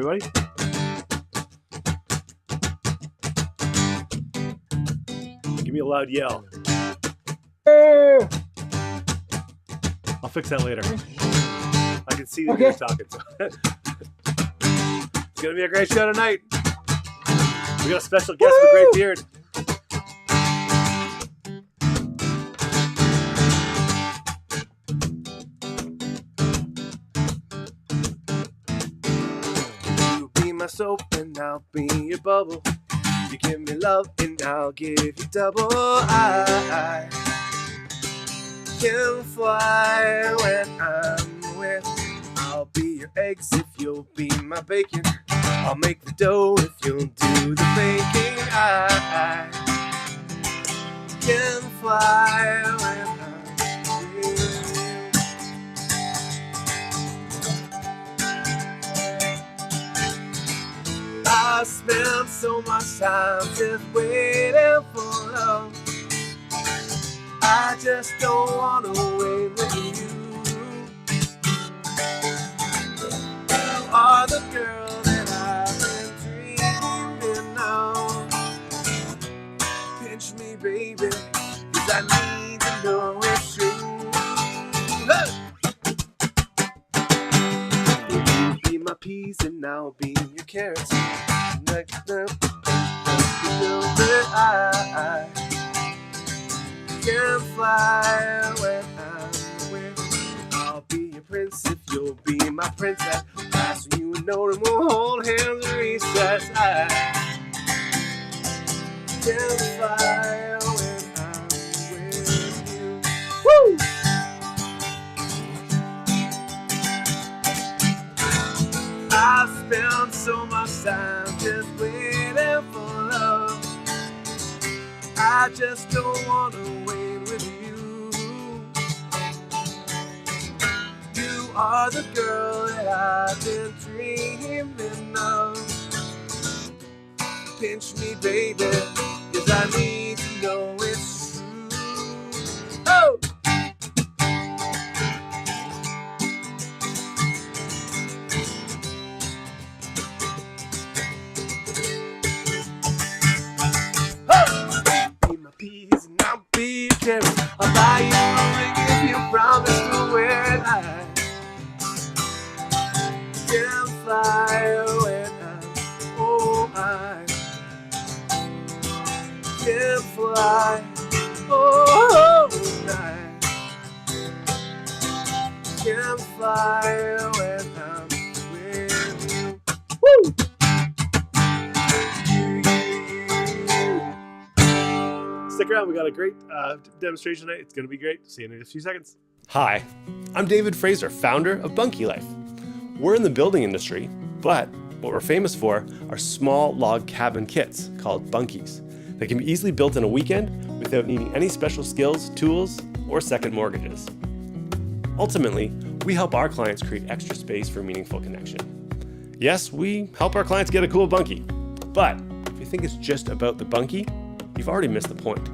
everybody. Give me a loud yell. I'll fix that later. I can see that you're talking. So. It's going to be a great show tonight. We got a special guest with a great beard. You be my soap and I'll be your bubble. You give me love and I'll give you double. I can fly when I'm with. I'll be your eggs if you'll be my bacon. I'll make the dough if you'll do the baking. I can fly when I'm with you. I spend so much time just waiting for love. I just don't wanna wait with you. You are the girl that I've been dreaming of. Pinch me, baby, 'cause I need to know it's true. You be my peas and I'll be your carrots. I can fly when I'm with you. I'll be your prince if you'll be my princess. Last when you know them we'll hold hands and recess. I can fly when I'm with you. Woo! I spend so much time just waiting for love. I just don't wanna wait with you. You are the girl that I've been dreaming of. Pinch me, baby, 'cause I need to know it's true. Oh! Peas and I'll be your carrots. I'll buy you a ring if you promise to wear it. I can fly when I can fly. Oh, I can fly when I'm with you. Woo! Stick around, we got a great demonstration tonight. It's going to be great. See you in a few seconds. Hi, I'm David Fraser, founder of Bunky Life. We're in the building industry, but what we're famous for are small log cabin kits called Bunkies that can be easily built in a weekend without needing any special skills, tools, or second mortgages. Ultimately, we help our clients create extra space for meaningful connection. Yes, we help our clients get a cool bunkie, but if you think it's just about the bunkie, you've already missed the point.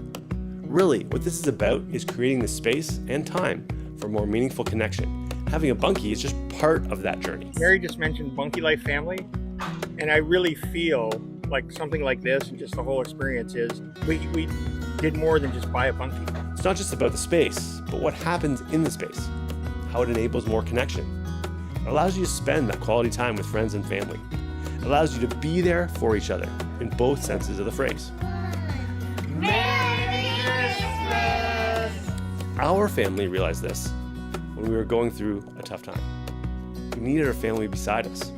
Really, what this is about is creating the space and time for more meaningful connection. Having a bunkie is just part of that journey. Mary just mentioned Bunky Life family, and I really feel like something like this and just the whole experience is we did more than just buy a bunkie. It's not just about the space, but what happens in the space, how it enables more connection. It allows you to spend that quality time with friends and family. It allows you to be there for each other in both senses of the phrase. Merry Christmas! Our family realized this when we were going through a tough time. We needed our family beside us.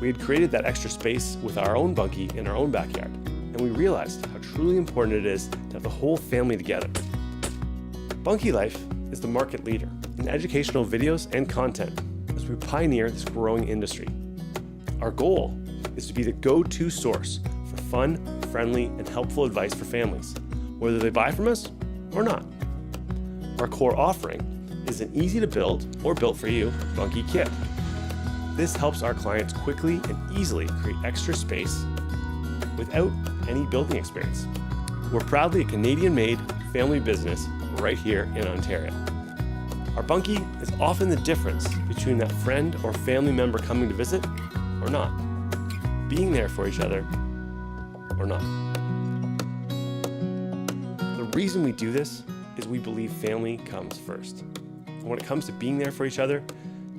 We had created that extra space with our own bunkie in our own backyard, and we realized how truly important it is to have the whole family together. Bunky Life is the market leader in educational videos and content as we pioneer this growing industry. Our goal is to be the go-to source for fun, friendly, and helpful advice for families, whether they buy from us or not. Our core offering is an easy to build or built for you Bunky kit. This helps our clients quickly and easily create extra space without any building experience. We're proudly a Canadian-made family business right here in Ontario. Our Bunky is often the difference between that friend or family member coming to visit or not. being there for each other or not. The reason we do this is we believe family comes first. And when it comes to being there for each other,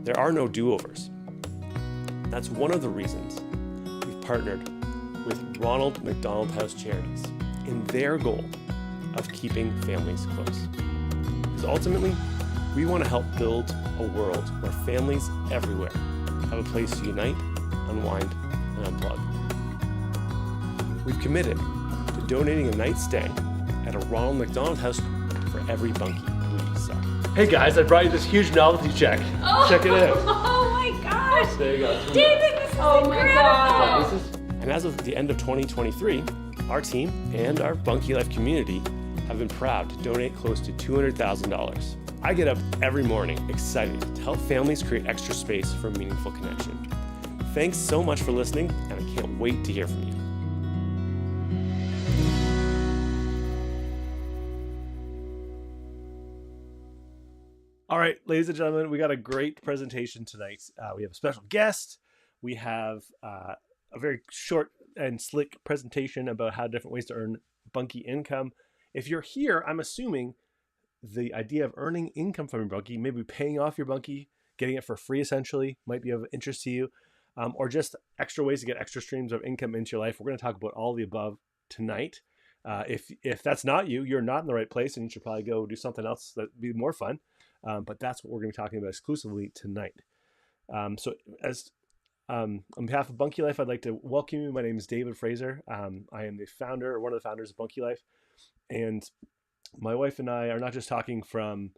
there are no do-overs. That's one of the reasons we've partnered with Ronald McDonald House Charities in their goal of keeping families close. Because ultimately, we want to help build a world where families everywhere have a place to unite, unwind, and unplug. We've committed to donating a night's stay at a Ronald McDonald House for every Bunky we sell. Hey guys, I brought you this huge novelty check. Check it out. Oh my gosh. There you go. David, this is incredible. And as of the end of 2023, our team and our Bunky Life community have been proud to donate close to $200,000. I get up every morning excited to help families create extra space for meaningful connection. Thanks so much for listening, and I can't wait to hear from you. All right, ladies and gentlemen, we got a great presentation tonight. We have a special guest. We have a very short and slick presentation about how different ways to earn Bunky income. If you're here, I'm assuming the idea of earning income from your Bunky, maybe paying off your Bunky, getting it for free essentially, might be of interest to you, or just extra ways to get extra streams of income into your life. We're going to talk about all the above tonight. If that's not you, you're not in the right place, and you should probably go do something else that'd be more fun. But that's what we're going to be talking about exclusively tonight. On behalf of Bunky Life, I'd like to welcome you. My name is David Fraser. I am the founder, or one of the founders of Bunky Life. And my wife and I are not just talking from,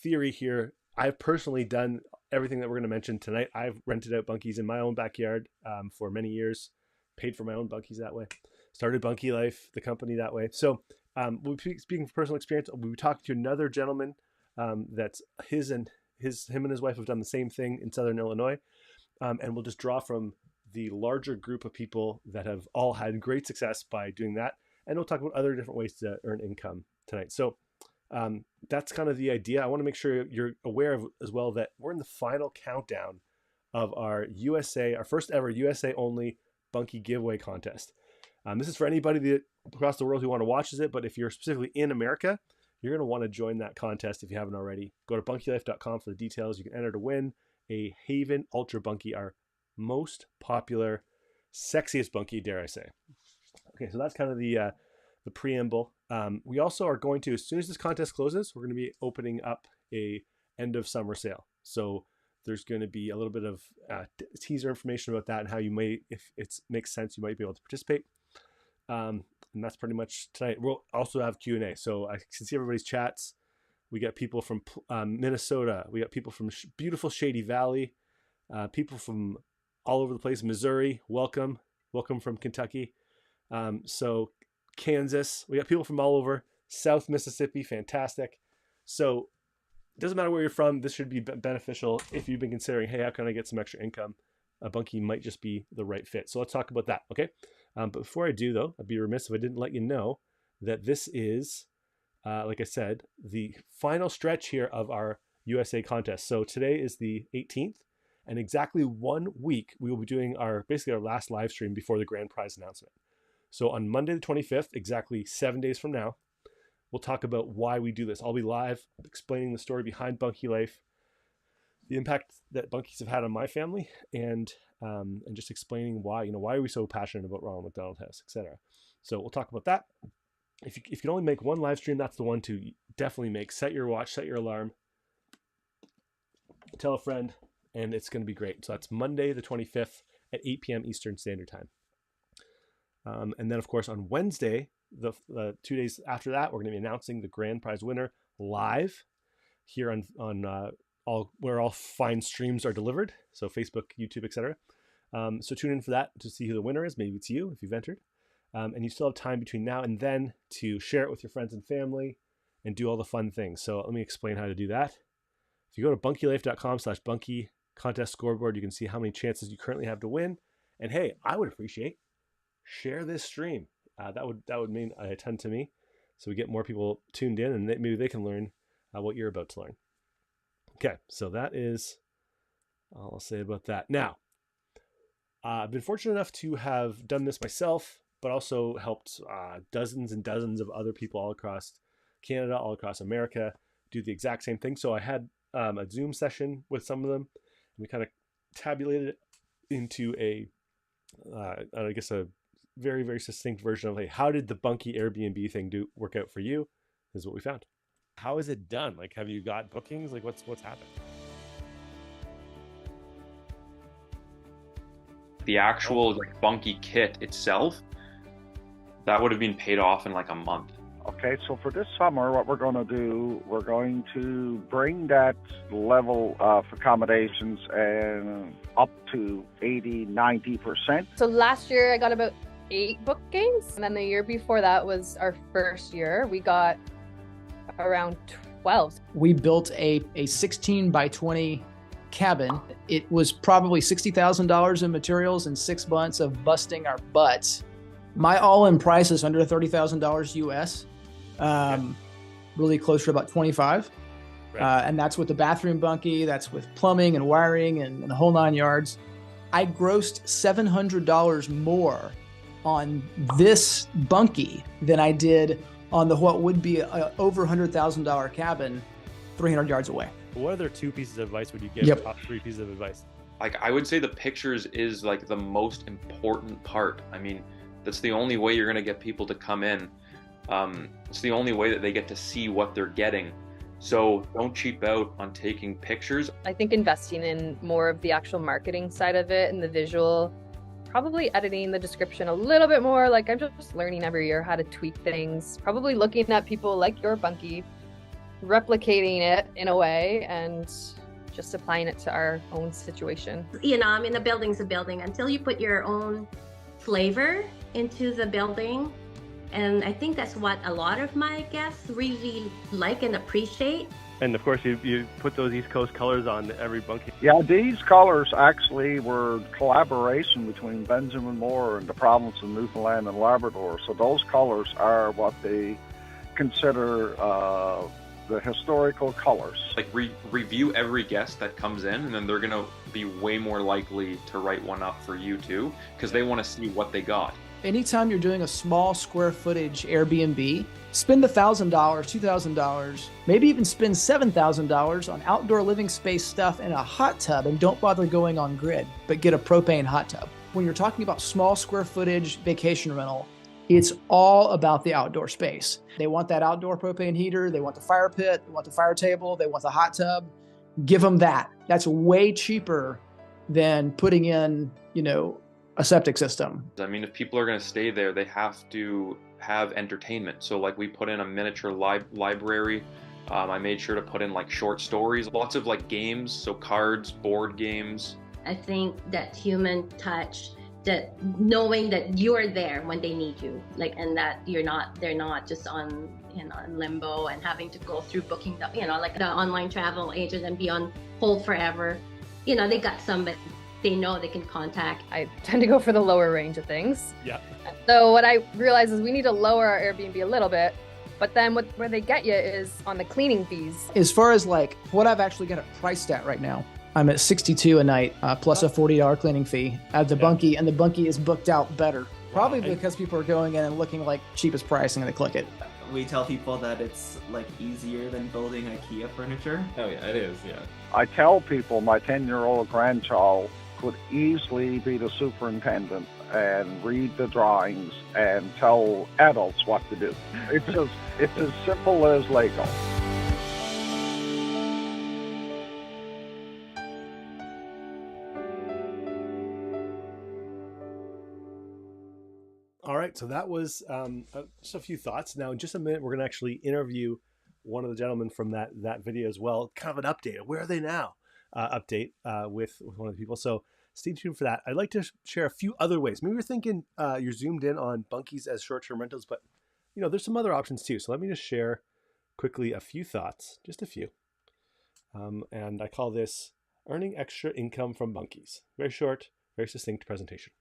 theory here. I've personally done everything that we're going to mention tonight. I've rented out Bunkies in my own backyard for many years, paid for my own Bunkies that way, started Bunky Life, the company, that way. So we'll be speaking from personal experience. We'll be talking to another gentleman that's him and his wife have done the same thing in Southern Illinois. And we'll just draw from the larger group of people that have all had great success by doing that. And we'll talk about other different ways to earn income tonight. So that's kind of the idea. I want to make sure you're aware of as well that we're in the final countdown of our first ever USA only Bunky giveaway contest. This is for anybody across the world who want to watch it, but if you're specifically in America, you're going to want to join that contest if you haven't already. Go to bunkylife.com for the details. You can enter to win a Haven Ultra Bunky, our most popular, sexiest Bunky, dare I say. Okay, so that's kind of the preamble. We also are going to, as soon as this contest closes, we're going to be opening up a end of summer sale. So there's going to be a little bit of teaser information about that and how you may, if it makes sense, you might be able to participate. And that's pretty much tonight. We'll also have Q&A. So I can see everybody's chats. We got people from Minnesota. We got people from beautiful Shady Valley. People from all over the place. Missouri, welcome. Welcome from Kentucky. So Kansas. We got people from all over. South Mississippi, fantastic. So it doesn't matter where you're from. This should be beneficial if you've been considering, hey, how can I get some extra income? A Bunky might just be the right fit. So let's talk about that, okay? But before I do, though, I'd be remiss if I didn't let you know that this is, like I said, the final stretch here of our USA contest. So today is the 18th, and exactly 1 week, we will be doing basically our last live stream before the grand prize announcement. So on Monday the 25th, exactly 7 days from now, we'll talk about why we do this. I'll be live explaining the story behind Bunky Life, the impact that Bunkies have had on my family, and just explaining why are we so passionate about Ronald McDonald House, etc. So we'll talk about that. If you can only make one live stream, that's the one to definitely make. Set your watch, set your alarm, tell a friend, and it's going to be great. So that's Monday the 25th at 8 p.m. Eastern Standard Time. And then, of course, on Wednesday, the 2 days after that, we're going to be announcing the grand prize winner live here on where all fine streams are delivered. So Facebook, YouTube, etc. So tune in for that to see who the winner is. Maybe it's you if you've entered. And you still have time between now and then to share it with your friends and family and do all the fun things. So let me explain how to do that. If you go to bunkylife.com/bunky contest scoreboard, you can see how many chances you currently have to win. And hey, I would appreciate share this stream. That would mean a ton to me. So we get more people tuned in, and maybe they can learn what you're about to learn. Okay, so that is all I'll say about that. Now, I've been fortunate enough to have done this myself, but also helped dozens and dozens of other people all across Canada, all across America, do the exact same thing. So I had a Zoom session with some of them, and we kind of tabulated it into I guess a very, very succinct version of, like, how did the Bunky Airbnb thing work out for you? This is what we found. How is it done? Like, have you got bookings? Like, what's happened? The actual like Bunky kit itself, that would have been paid off in like a month. Okay, so for this summer, what we're going to do, we're going to bring that level of accommodations and up to 80-90%. So last year I got about 8 bookings, and then the year before that was our first year. We got around 12. We built a 16 by 20 cabin. It was probably $60,000 in materials and 6 months of busting our butts. My all-in price is under $30,000 US, really close to about 25. Right. And that's with the bathroom bunkie, that's with plumbing and wiring and the whole 9 yards. I grossed $700 more on this bunkie than I did on what would be a over $100,000 cabin 300 yards away. What other 2 pieces of advice would you give? Top 3 pieces of advice? Like, I would say the pictures is like the most important part. I mean, that's the only way you're going to get people to come in. It's the only way that they get to see what they're getting. So don't cheap out on taking pictures. I think investing in more of the actual marketing side of it and the visual, probably editing the description a little bit more. Like, I'm just learning every year how to tweak things, probably looking at people like your Bunky, replicating it in a way and just applying it to our own situation. You know, I mean, the building's a building until you put your own flavor into the building. And I think that's what a lot of my guests really like and appreciate. And of course, you put those East Coast colors on every bunkie. Yeah, these colors actually were collaboration between Benjamin Moore and the province of Newfoundland and Labrador. So those colors are what they consider the historical colors. Like, review every guest that comes in, and then they're gonna be way more likely to write one up for you too, because they want to see what they got. Anytime you're doing a small square footage Airbnb, spend $1,000, $2,000, maybe even spend $7,000 on outdoor living space stuff and a hot tub, and don't bother going on grid, but get a propane hot tub. When you're talking about small square footage vacation rental, it's all about the outdoor space. They want that outdoor propane heater, they want the fire pit, they want the fire table, they want the hot tub. Give them that. That's way cheaper than putting in, a septic system. I mean, if people are going to stay there, they have to have entertainment. So like, we put in a miniature library. I made sure to put in like short stories, lots of like games, so cards, board games. I think that human touch, that knowing that you're there when they need you, like, and that they're not just on, in limbo and having to go through booking, like the online travel agent and be on hold forever. They got somebody they know they can contact. I tend to go for the lower range of things. Yeah. So what I realize is we need to lower our Airbnb a little bit, but then where they get you is on the cleaning fees. As far as like what I've actually got it priced at right now, I'm at $62 a night plus a $40 cleaning fee at the Bunkie, and the Bunkie is booked out better. Probably because people are going in and looking like cheapest price and they click it. We tell people that it's like easier than building IKEA furniture. Oh yeah, it is, yeah. I tell people my 10-year-old grandchild could easily be the superintendent and read the drawings and tell adults what to do. It's as simple as Lego. All right, so that was just a few thoughts. Now, in just a minute, we're going to actually interview one of the gentlemen from that video as well. Kind of an update. Where are they now? Update with one of the people. So stay tuned for that. I'd like to share a few other ways. Maybe you're thinking you're zoomed in on bunkies as short-term rentals, but there's some other options too. So let me just share quickly a few thoughts, just a few. And I call this earning extra income from bunkies. Very short, very succinct presentation.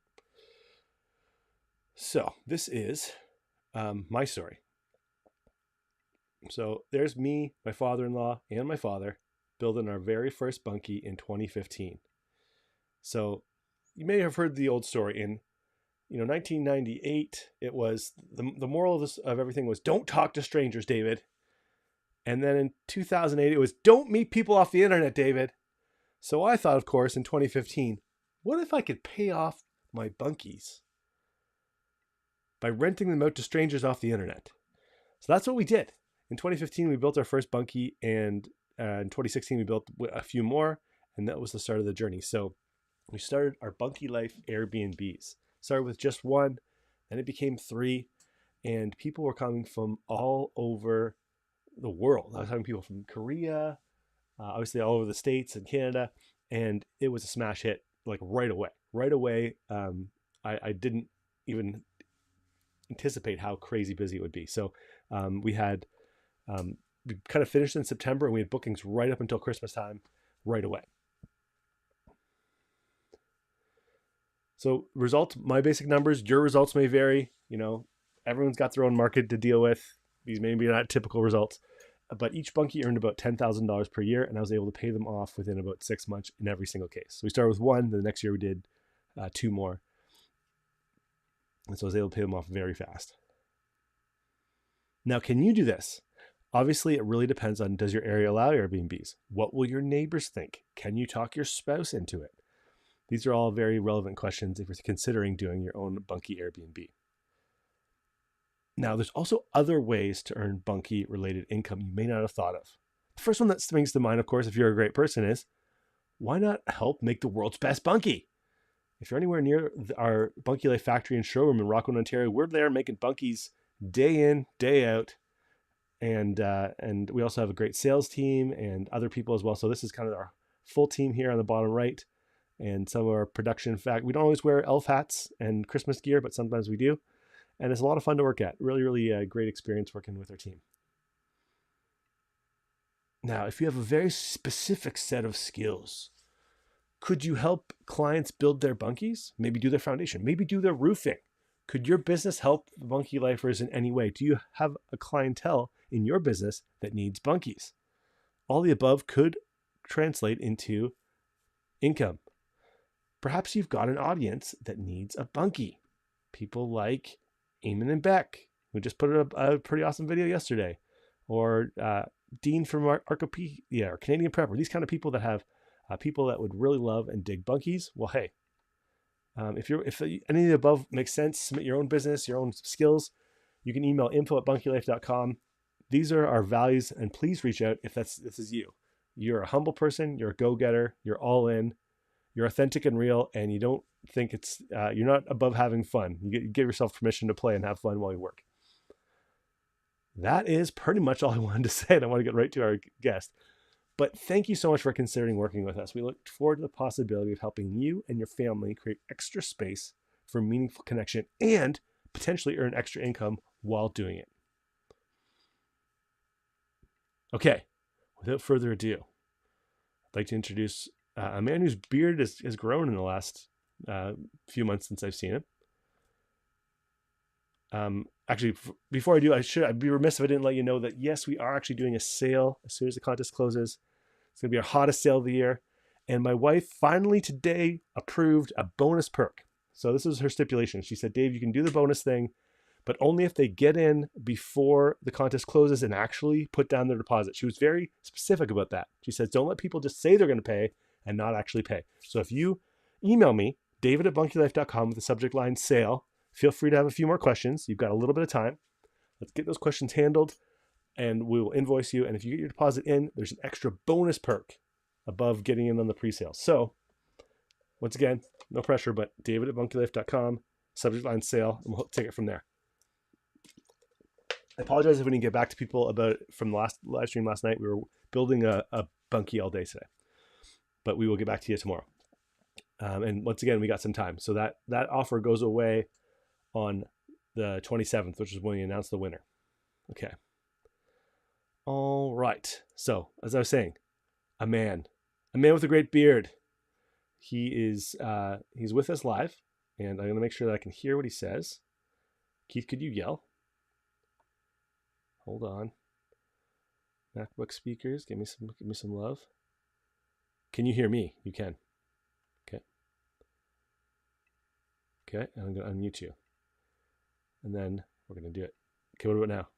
So this is my story. So there's me, my father-in-law, and my father building our very first bunkie in 2015. So you may have heard the old story in 1998. It was the moral of everything was don't talk to strangers, David. And then in 2008 it was don't meet people off the internet, David. So I thought, of course, in 2015, what if I could pay off my bunkies by renting them out to strangers off the internet? So that's what we did. In 2015, we built our first bunkie, and in 2016, we built a few more, and that was the start of the journey. So we started our Bunky Life Airbnbs. Started with just one, then it became 3, and people were coming from all over the world. I was having people from Korea, obviously all over the States and Canada, and it was a smash hit like right away. Right away, I didn't even anticipate how crazy busy it would be. So we kind of finished in September, and we had bookings right up until Christmas time right away. So results, my basic numbers, your results may vary. Everyone's got their own market to deal with. These may be not typical results, but each bunkie earned about $10,000 per year, and I was able to pay them off within about 6 months in every single case. So we started with 1, the next year we did 2 more. And so I was able to pay them off very fast. Now, can you do this? Obviously, it really depends on, does your area allow Airbnbs? What will your neighbors think? Can you talk your spouse into it? These are all very relevant questions if you're considering doing your own Bunky Airbnb. Now, there's also other ways to earn Bunky related income you may not have thought of. The first one that springs to mind, of course, if you're a great person, is why not help make the world's best Bunky? If you're anywhere near our Bunky Life factory and showroom in Rockland, Ontario, we're there making bunkies day in, day out. And we also have a great sales team and other people as well. So this is kind of our full team here on the bottom right. And some of our production, in fact, we don't always wear elf hats and Christmas gear, but sometimes we do. And it's a lot of fun to work at. Really, really great experience working with our team. Now, if you have a very specific set of skills, could you help clients build their bunkies? Maybe do their foundation, maybe do their roofing. Could your business help the Bunky Lifers in any way? Do you have a clientele in your business that needs bunkies? All the above could translate into income. Perhaps you've got an audience that needs a bunkie. People like Eamon and Beck, who just put a pretty awesome video yesterday, or Dean from Arcopedia or Canadian Prepper. These kind of people that have people that would really love and dig bunkies. Well, hey, if any of the above makes sense, submit your own business, your own skills. You can email info@bunkylife.com. These are our values, and please reach out if this is you. You're a humble person, you're a go-getter, you're all in, you're authentic and real, and you don't think you're not above having fun. You give yourself permission to play and have fun while you work. That is pretty much all I wanted to say, and I want to get right to our guest. But thank you so much for considering working with us. We look forward to the possibility of helping you and your family create extra space for meaningful connection and potentially earn extra income while doing it. Okay, without further ado, I'd like to introduce a man whose beard has grown in the last few months since I've seen him. Actually, before I do, I'd be remiss if I didn't let you know that yes, we are actually doing a sale as soon as the contest closes. It's going to be our hottest sale of the year. And my wife finally today approved a bonus perk. So this is her stipulation. She said, Dave, you can do the bonus thing, but only if they get in before the contest closes and actually put down their deposit. She was very specific about that. She says, don't let people just say they're going to pay and not actually pay. So if you email me, david@bunkylife.com with the subject line sale, feel free to have a few more questions. You've got a little bit of time. Let's get those questions handled and we will invoice you. And if you get your deposit in, there's an extra bonus perk above getting in on the pre-sale. So once again, no pressure, but david@bunkylife.com, subject line sale, and we'll take it from there. I apologize if we didn't get back to people about it from the last live stream last night. We were building a bunkie all day today, but we will get back to you tomorrow. And once again, we got some time. So that offer goes away on the 27th, which is when we announce the winner. Okay. All right. So as I was saying, a man with a great beard. He's with us live, and I'm going to make sure that I can hear what he says. Keith, could you yell? Hold on. MacBook speakers, give me some love. Can you hear me? You can. Okay. Okay, and I'm gonna unmute you, and then we're gonna do it. Okay, what about now?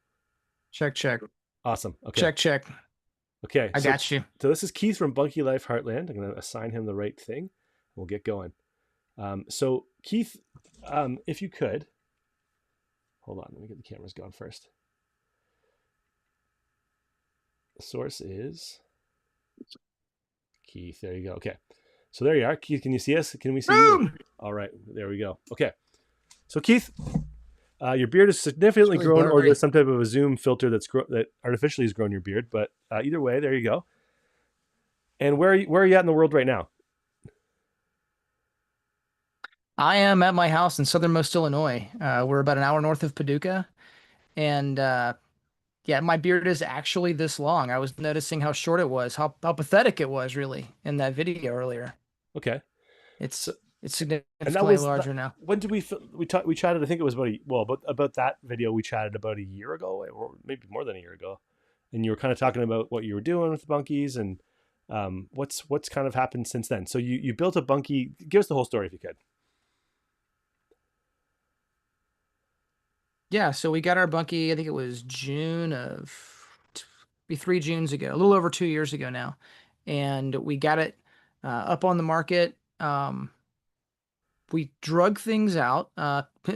Check, check, Awesome. Okay. check, check. Okay. I got you. So this is Keith from Bunky Life Heartland. I'm gonna assign him the right thing. We'll get going. So Keith, if you could, hold on. Let me get the cameras going first. The source is Keith. There you go. Okay. So there you are. Keith, can you see us? Can we see you? All right. There we go. Okay. So Keith, your beard is significantly really grown, or blurry. there's some type of a zoom filter that artificially has grown your beard. But either way, there you go. And where are you at in the world right now? I am at my house in southernmost Illinois. We're about an hour north of Paducah, and yeah, my beard is actually this long. I was noticing how short it was, how pathetic it was, really, in that video earlier. Okay. It's And that significantly was larger now. When did we chatted? I think it was about that video we chatted about a year ago, or maybe more than a year ago. And you were kind of talking about what you were doing with the bunkies and what's kind of happened since then. So you built a bunkie. Give us the whole story if you could. Yeah, so we got our Bunky, I think it was June of be 3 Junes ago, a little over 2 years ago now. And we got it up on the market. We drug things out.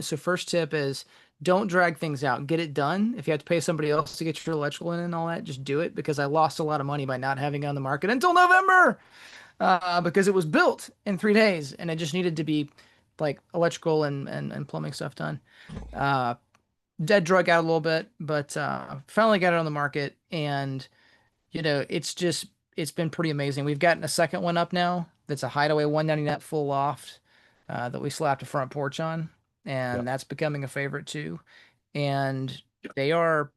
So first tip is don't drag things out. Get it done. If you have to pay somebody else to get your electrical in and all that, just do it, because I lost a lot of money by not having it on the market until November because it was built in 3 days and it just needed to be like electrical and plumbing stuff done. Dead drug out a little bit, but finally got it on the market, and it's been pretty amazing. We've gotten a second one up now that's a Hideaway 190 net full loft that we slapped a front porch on, and that's becoming a favorite too. And they are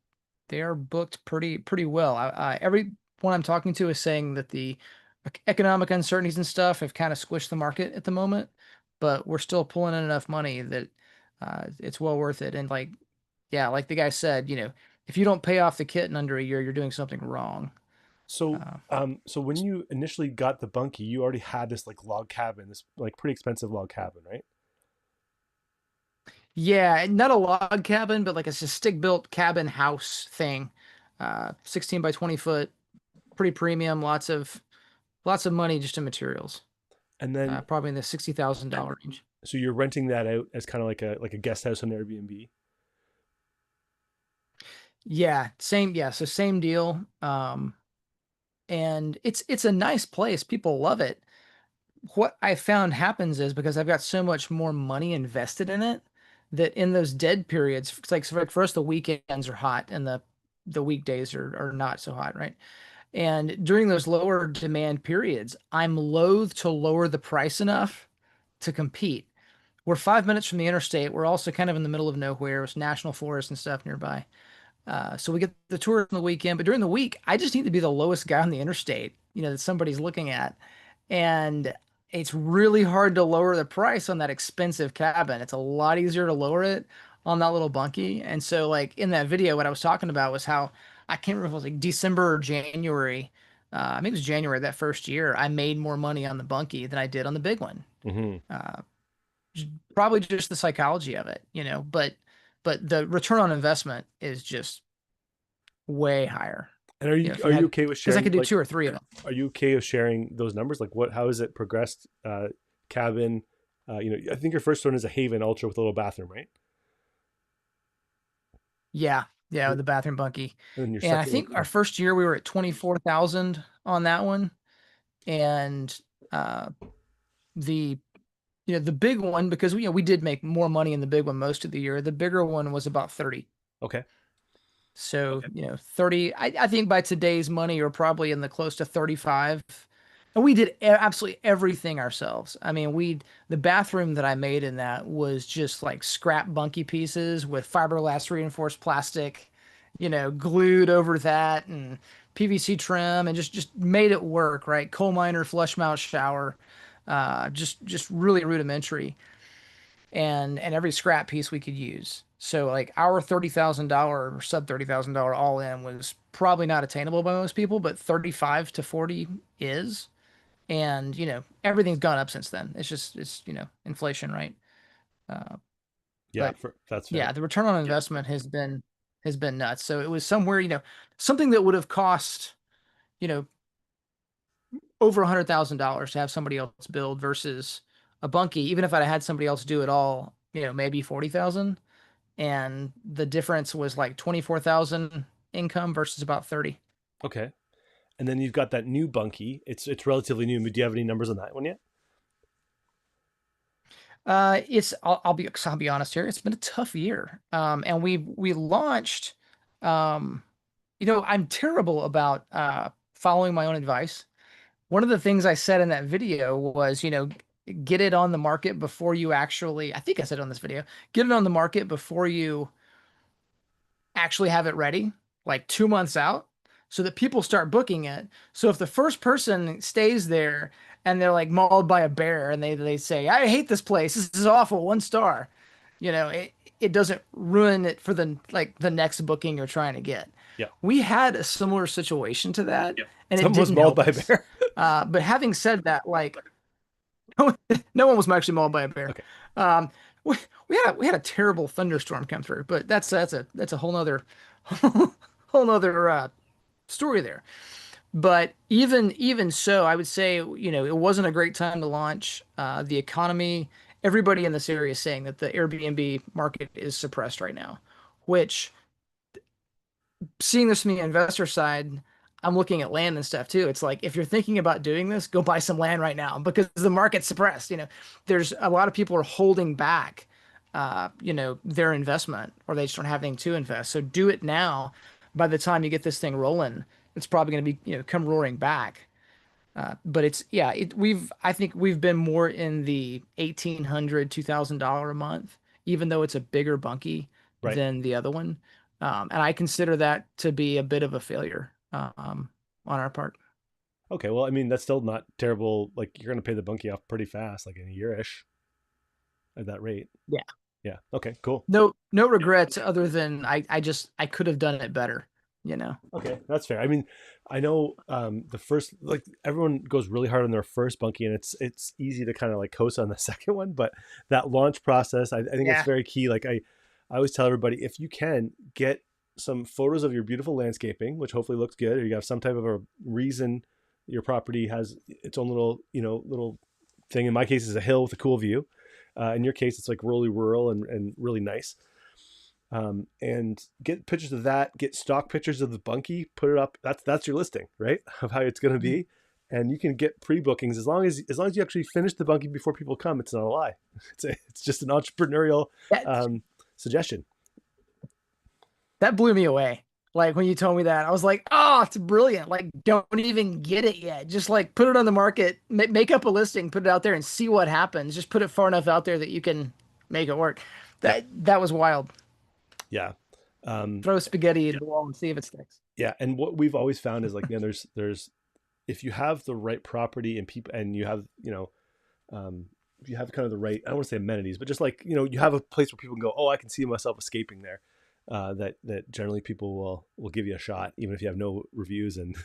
booked pretty well. Everyone I'm talking to is saying that the economic uncertainties and stuff have kind of squished the market at the moment, but we're still pulling in enough money that it's well worth it. And like the guy said, if you don't pay off the kit in under a year, you're doing something wrong. So so when you initially got the bunkie, you already had this like log cabin, this like pretty expensive log cabin, right? Yeah, not a log cabin, but like it's a stick-built cabin house thing. 16 by 20 foot, pretty premium, lots of money just in materials. And then Probably in the $60,000 range. so you're renting that out as kind of like a guest house on Airbnb. Yeah, same. Yeah, so same deal. And it's a nice place. People love it. What I found happens is because I've got so much more money invested in it that in those dead periods, it's like, so like for us, the weekends are hot and the weekdays are not so hot, right? And during those lower demand periods, I'm loath to lower the price enough to compete. We're 5 minutes from the interstate. We're also kind of in the middle of nowhere. It's national forest and stuff nearby. So we get the tour on the weekend, but during the week, I just need to be the lowest guy on the interstate, that somebody's looking at. And it's really hard to lower the price on that expensive cabin. It's a lot easier to lower it on that little bunkie. And so like in that video, what I was talking about was how I can't remember if it was like December or January. I think it was January that first year. I made more money on the bunkie than I did on the big one. Probably just the psychology of it, but the return on investment is just way higher. And are you okay with sharing? Because I could do 2 or 3 of them. Are you okay with sharing those numbers? Like how has it progressed? Cabin, I think your first one is a Haven Ultra with a little bathroom, right? Yeah, with the bathroom bunkie. And I think our first year we were at 24,000 on that one, and the big one, because we did make more money in the big one most of the year. The bigger one was about 30. Okay. So, 30, I think by today's money, we're probably in the close to 35. And we did absolutely everything ourselves. I mean, the bathroom that I made in that was just like scrap bunkie pieces with fiberglass reinforced plastic, glued over that, and PVC trim, and just made it work, right? Coal miner flush mount shower, just really rudimentary. And every scrap piece we could use. So like our $30,000 or sub $30,000 all in was probably not attainable by most people, but 35 to 40 is. And everything's gone up since then. It's inflation, right? Uh, Yeah, but that's fair. yeah, the return on investment has been nuts. So it was somewhere, something that would have cost, you know, over $100,000 to have somebody else build versus a bunkie. Even if I'd had somebody else do it all, maybe 40,000, and the difference was like 24,000 income versus about 30. Okay. And then you've got that new Bunky. It's relatively new. Do you have any numbers on that one yet? I'll be honest here. It's been a tough year. And we launched, um, I'm terrible about following my own advice. One of the things I said in that video was, get it on the market before you actually, I think I said on this video, get it on the market before you actually have it ready, like 2 months out, so that people start booking it. So if the first person stays there and they're like mauled by a bear and they say, I hate this place, this is awful, 1 star, it doesn't ruin it for the next booking you're trying to get. Yeah. We had a similar situation to that, and it Someone was didn't mauled help by a us. bear. But having said that, like no one was actually mauled by a bear. Okay. Um, we had a terrible thunderstorm come through, but that's a whole nother whole nother story there. But even so, I would say, it wasn't a great time to launch. The economy, everybody in this area is saying that the Airbnb market is suppressed right now, which, seeing this from the investor side, I'm looking at land and stuff too. It's like, if you're thinking about doing this, go buy some land right now because the market's suppressed. There's a lot of people are holding back, their investment, or they just don't have anything to invest. So do it now. By the time you get this thing rolling, it's probably going to be, come roaring back. But it's, yeah, I think we've been more in the $1,800, $2,000 a month, even though it's a bigger bunkie Right. than the other one. And I consider that to be a bit of a failure, on our part. Okay. Well, I mean, that's still not terrible. Like, you're going to pay the Bunky off pretty fast, like in a year-ish at that rate. Yeah. Yeah. Okay, cool. No regrets other than I could have done it better, Okay, that's fair. I mean, I know the first, like, everyone goes really hard on their first Bunky, and it's easy to kind of like coast on the second one, but that launch process, I think it's very key. Like, I always tell everybody, if you can get some photos of your beautiful landscaping, which hopefully looks good, or you have some type of a reason your property has its own little thing. In my case, it's a hill with a cool view. In your case, it's like really rural and really nice. And get pictures of that, get stock pictures of the Bunky, put it up. That's your listing, right? Of how it's going to be. And you can get pre-bookings as long as you actually finish the Bunky before people come. It's not a lie. It's just an entrepreneurial suggestion. That blew me away. Like, when you told me that, I was like, oh, it's brilliant. Like, don't even get it yet. Just like put it on the market, make up a listing, put it out there and see what happens. Just put it far enough out there that you can make it work. That was wild. Yeah. Throw spaghetti at the wall and see if it sticks. Yeah. And what we've always found is, like, there's, if you have the right property and people, and you have, if you have kind of the right, I don't want to say amenities, but just like, you have a place where people can go, oh, I can see myself escaping there. That generally people will give you a shot, even if you have no reviews and,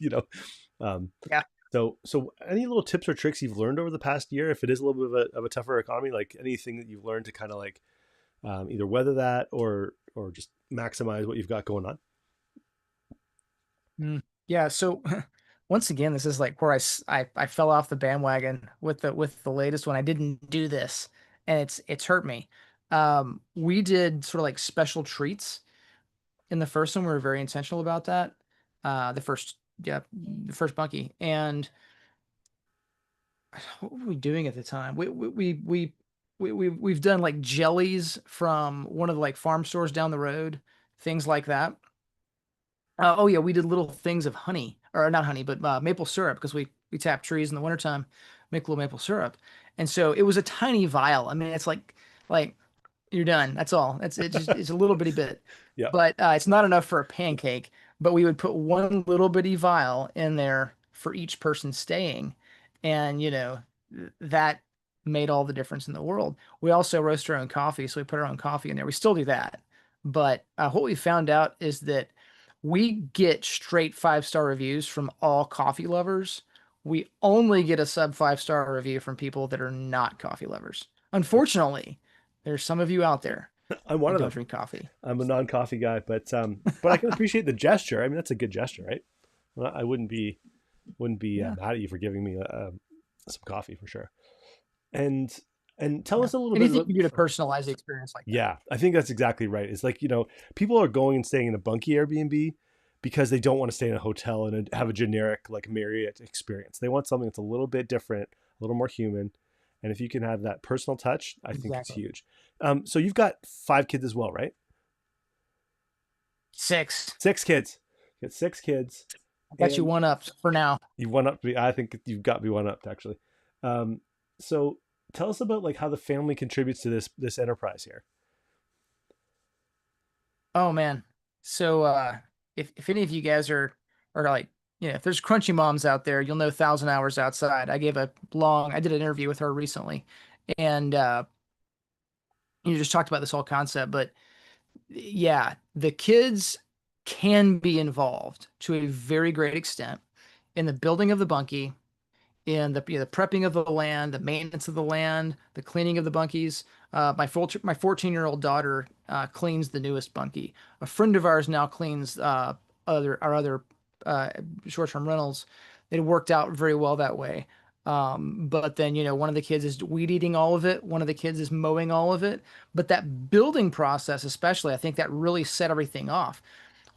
Yeah. So any little tips or tricks you've learned over the past year, if it is a little bit of a tougher economy, like anything that you've learned to kind of like, either weather that or just maximize what you've got going on? Yeah. So once again, this is like where I fell off the bandwagon with the latest one. I didn't do this, and it's hurt me. We did sort of like special treats in the first one. We were very intentional about that. The first Bunky. And what were we doing at the time? We've done like jellies from one of the like farm stores down the road, things like that. Oh yeah, we did little things of honey, or not honey, but maple syrup, because we tap trees in the wintertime, make a little maple syrup. And so it was a tiny vial. I mean, it's like you're done. That's all. It's a little bitty bit. Yeah. But it's not enough for a pancake. But we would put one little bitty vial in there for each person staying, and that made all the difference in the world. We also roast our own coffee, so we put our own coffee in there. We still do that. But what we found out is that we get straight 5-star reviews from all coffee lovers. We only get a sub 5-star review from people that are not coffee lovers. Unfortunately, There's some of you out there I'm one that of don't them. drink coffee. I'm a non-coffee guy, but I can appreciate the gesture. I mean, that's a good gesture, right? Well, I wouldn't be Yeah. mad at you for giving me some coffee for sure. And tell Yeah. us a little bit Anything about. you do to personalize the experience like that. Yeah, I think that's exactly right. It's like, people are going and staying in a Bunky Airbnb because they don't want to stay in a hotel and have a generic like Marriott experience. They want something that's a little bit different, a little more human. And if you can have that personal touch, I think it's Exactly. huge. So you've got 5 kids as well, right? 6. 6 kids. You got 6 kids. I got you and one up for now. You won up. I think you've got me one up actually. So tell us about like how the family contributes to this enterprise here. Oh man. So if any of you guys are like, if there's crunchy moms out there, you'll know 1,000 hours outside. I did an interview with her recently, and you just talked about this whole concept, but yeah, the kids can be involved to a very great extent in the building of the bunkie, in the prepping of the land, the maintenance of the land, the cleaning of the bunkies. My 14-year-old daughter cleans the newest bunkie. A friend of ours now cleans our other short-term rentals. It worked out very well that way. But then, one of the kids is weed eating all of it. One of the kids is mowing all of it. But that building process, especially, I think that really set everything off.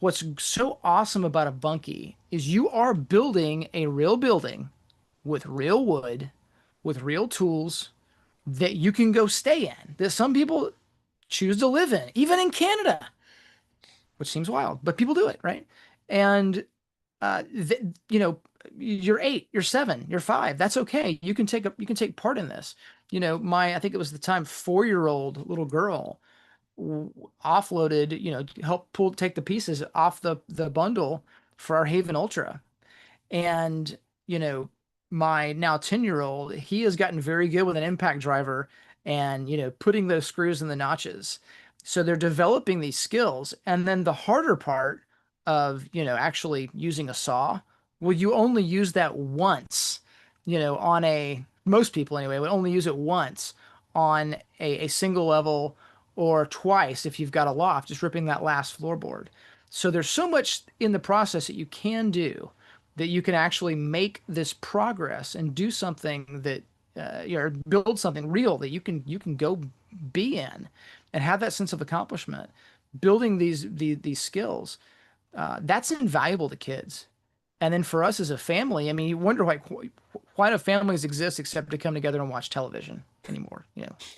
What's so awesome about a bunkie is you are building a real building with real wood, with real tools that you can go stay in, that some people choose to live in, even in Canada, which seems wild, but people do it, right? And you're 8, you're 7, you're 5. That's okay. You can take part in this. I think it was the time 4-year-old little girl offloaded, help take the pieces off the bundle for our Haven Ultra. And, my now 10-year-old, he has gotten very good with an impact driver and, putting those screws in the notches. So they're developing these skills. And then the harder part of, actually using a saw, well, you only use that once, most people anyway, would only use it once on a single level, or twice if you've got a loft, just ripping that last floorboard. So there's so much in the process that you can do, that you can actually make this progress and do something that or build something real that you can go be in and have that sense of accomplishment. Building these skills, that's invaluable to kids. And then for us as a family, I mean, you wonder why do families exist except to come together and watch television anymore?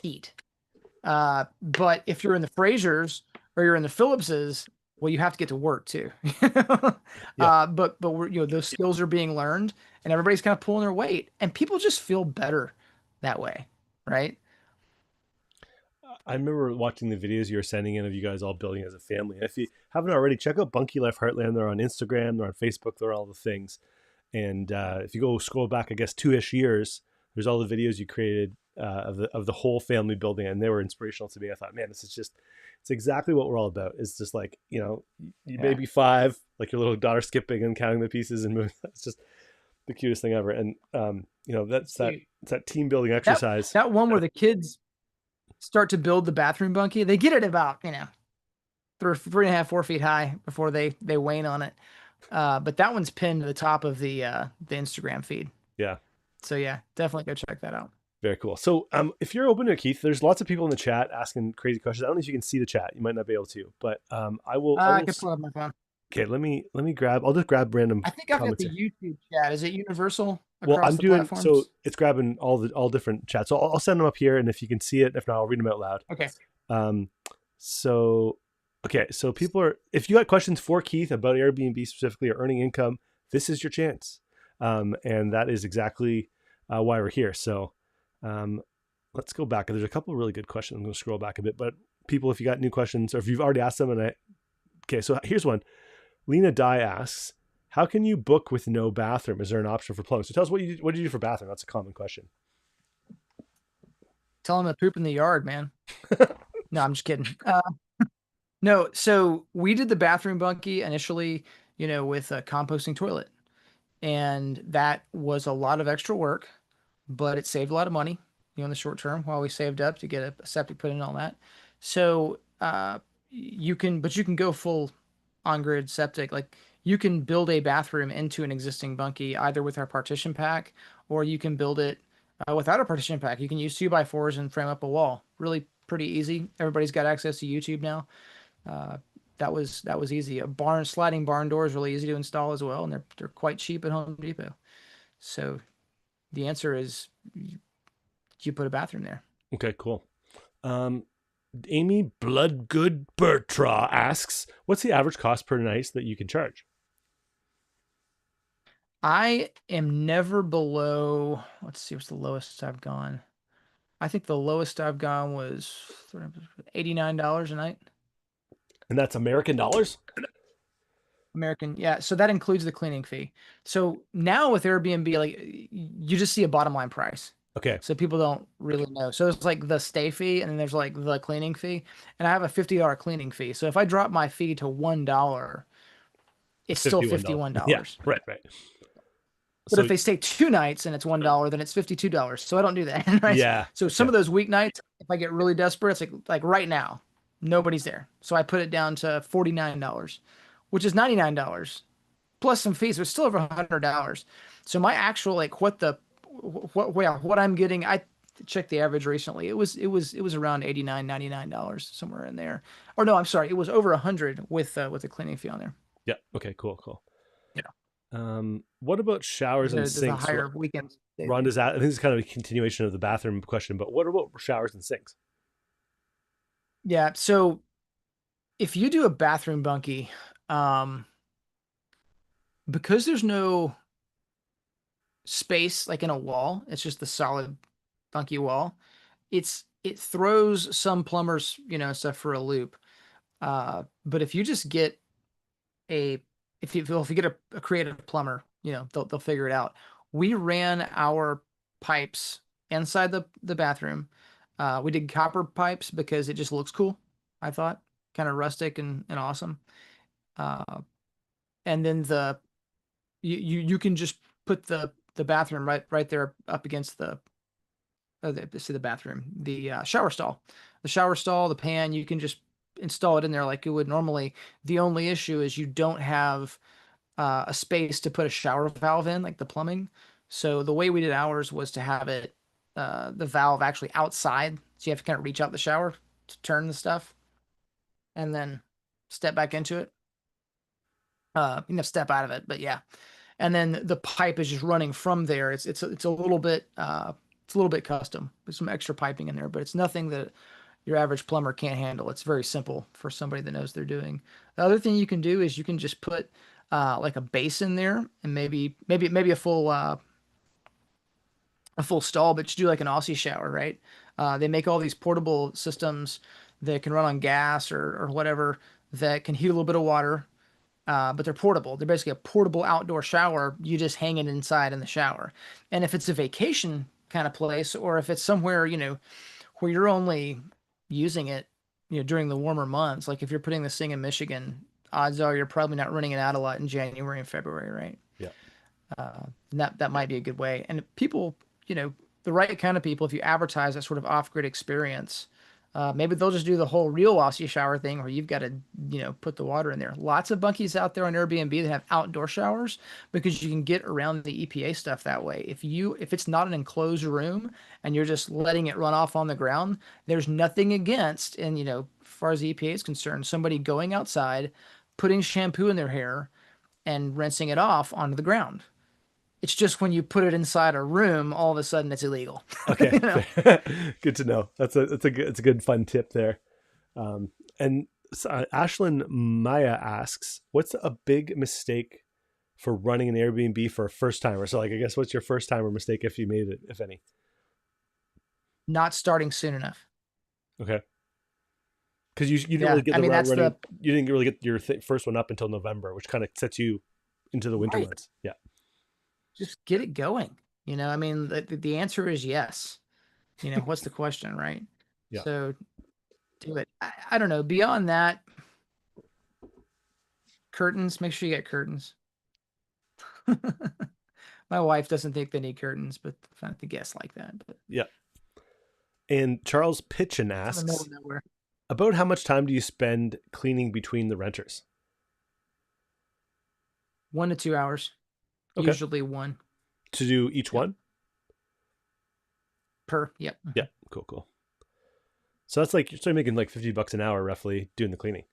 Eat. But if you're in the Frasers or you're in the Phillipses, well, you have to get to work too. Yeah. But we're, those skills are being learned, and everybody's kind of pulling their weight, and people just feel better that way, right? I remember watching the videos you were sending in of you guys all building as a family. And if you haven't already, check out Bunky Life Heartland. They're on Instagram, they're on Facebook, they're all the things. And if you go scroll back, I guess 2-ish years, there's all the videos you created of the whole family building, and they were inspirational to me. I thought, man, it's exactly what we're all about. It's just like, you may be 5, like your little daughter skipping and counting the pieces and moving. It's just the cutest thing ever. And that's that team building exercise. That one where the kids start to build the bathroom bunkie, they get it about 3.5, 4 feet high before they wane on it. But that one's pinned to the top of the Instagram feed. Yeah. So yeah, definitely go check that out. Very cool. So if you're open to it, Keith, there's lots of people in the chat asking crazy questions. I don't know if you can see the chat. You might not be able to, but I will. I can pull up my phone. Okay, let me grab. I'll just grab random. I think I've got the YouTube chat. Is it universal? Well, I'm doing platforms? so. It's grabbing all different chats. So I'll send them up here, and if you can see it, if not, I'll read them out loud. Okay. So people are. If you got questions for Keith about Airbnb specifically or earning income, this is your chance, and that is exactly why we're here. So. Let's go back. There's a couple of really good questions. I'm going to scroll back a bit, but people, if you got new questions or if you've already asked them, okay, so here's one. Lena Dye asks, how can you book with no bathroom? Is there an option for plumbing? So tell us what do you do for bathroom? That's a common question. Tell them to poop in the yard, man. No, I'm just kidding. No, so we did the bathroom bunkie initially, with a composting toilet, and that was a lot of extra work, but it saved a lot of money. in the short term while we saved up to get a septic put in and all that. So you can, but you can go full on-grid septic. Like you can build a bathroom into an existing bunkie either with our partition pack, or you can build it without a partition pack. You can use 2x4s and frame up a wall. Really pretty easy. Everybody's got access to YouTube now. Uh, that was easy. A sliding barn door is really easy to install as well, and they're quite cheap at Home Depot. So the answer is you put a bathroom there. Okay, cool. Amy Bloodgood Bertra asks, what's the average cost per night that you can charge? I am never below, let's see, what's the lowest I've gone? I think the lowest I've gone was $89 a night. And that's American dollars? American, yeah. So that includes the cleaning fee. So now with Airbnb, like you just see a bottom line price. Okay. So people don't really know. So it's like the stay fee, and then there's like the cleaning fee, and I have a $50 cleaning fee. So if I drop my fee to $1, it's still $51. Yeah, right. But if they stay 2 nights and it's $1, then it's $52. So I don't do that. Right? Yeah. So some of those weeknights, if I get really desperate, it's like right now, nobody's there. So I put it down to $49, which is $99 plus some fees, but still over $100. So my actual what I'm getting, I checked the average recently. It was around $89, $99 somewhere in there. Or no, I'm sorry, it was over $100 with the cleaning fee on there. Yeah. Okay. Cool. Yeah. What about showers and sinks? Higher weekends. Rhonda's I think this is kind of a continuation of the bathroom question, but what about showers and sinks? Yeah. So if you do a bathroom bunkie, because there's no space like in a wall, it's just the solid bunkie wall. It throws some plumbers, stuff for a loop. But if you just get if you get a creative plumber, they'll figure it out. We ran our pipes inside the bathroom. We did copper pipes because it just looks cool. I thought kind of rustic and awesome. And then you can just put the bathroom right there up against the bathroom, the shower stall, the pan. You can just install it in there like you would normally. The only issue is you don't have a space to put a shower valve in, like the plumbing. So the way we did ours was to have it the valve actually outside, so you have to kind of reach out the shower to turn the stuff and then step back into it. Step out of it, but yeah. And then the pipe is just running from there. It's a little bit custom. There's some extra piping in there, but it's nothing that your average plumber can't handle. It's very simple for somebody that knows what they're doing. The other thing you can do is you can just put like a basin there, and maybe a full stall, but you do like an Aussie shower, right? They make all these portable systems that can run on gas or whatever that can heat a little bit of water. But they're portable. They're basically a portable outdoor shower. You just hang it inside in the shower. And if it's a vacation kind of place, or if it's somewhere, where you're only using it, during the warmer months, like if you're putting this thing in Michigan, odds are you're probably not running it out a lot in January and February, right? Yeah. That might be a good way. And people, the right kind of people, if you advertise that sort of off-grid experience, maybe they'll just do the whole real Aussie shower thing where you've got to, put the water in there. Lots of bunkies out there on Airbnb that have outdoor showers because you can get around the EPA stuff that way. If it's not an enclosed room and you're just letting it run off on the ground, there's nothing against, and as far as the EPA is concerned, somebody going outside, putting shampoo in their hair and rinsing it off onto the ground. It's just when you put it inside a room, all of a sudden it's illegal. Okay. Good to know. That's a good fun tip there. And Ashlyn Maya asks, what's a big mistake for running an Airbnb for a first timer? So I guess what's your first timer mistake if you made it, if any? Not starting soon enough. Okay. Because you didn't really get you didn't really get your first one up until November, which kind of sets you into the winter months. Yeah. Just get it going. The answer is yes. What's the question, right? Yeah. So do it. I don't know. Beyond that, curtains, make sure you get curtains. My wife doesn't think they need curtains, but I have to guess like that. But yeah. And Charles Pitchin It's in the middle asks, of nowhere. about how much time do you spend cleaning between the renters? 1 to 2 hours. Okay. Usually one To do each one? per. Yep. Yeah. Cool. So that's like, you're still making like $50 an hour roughly doing the cleaning.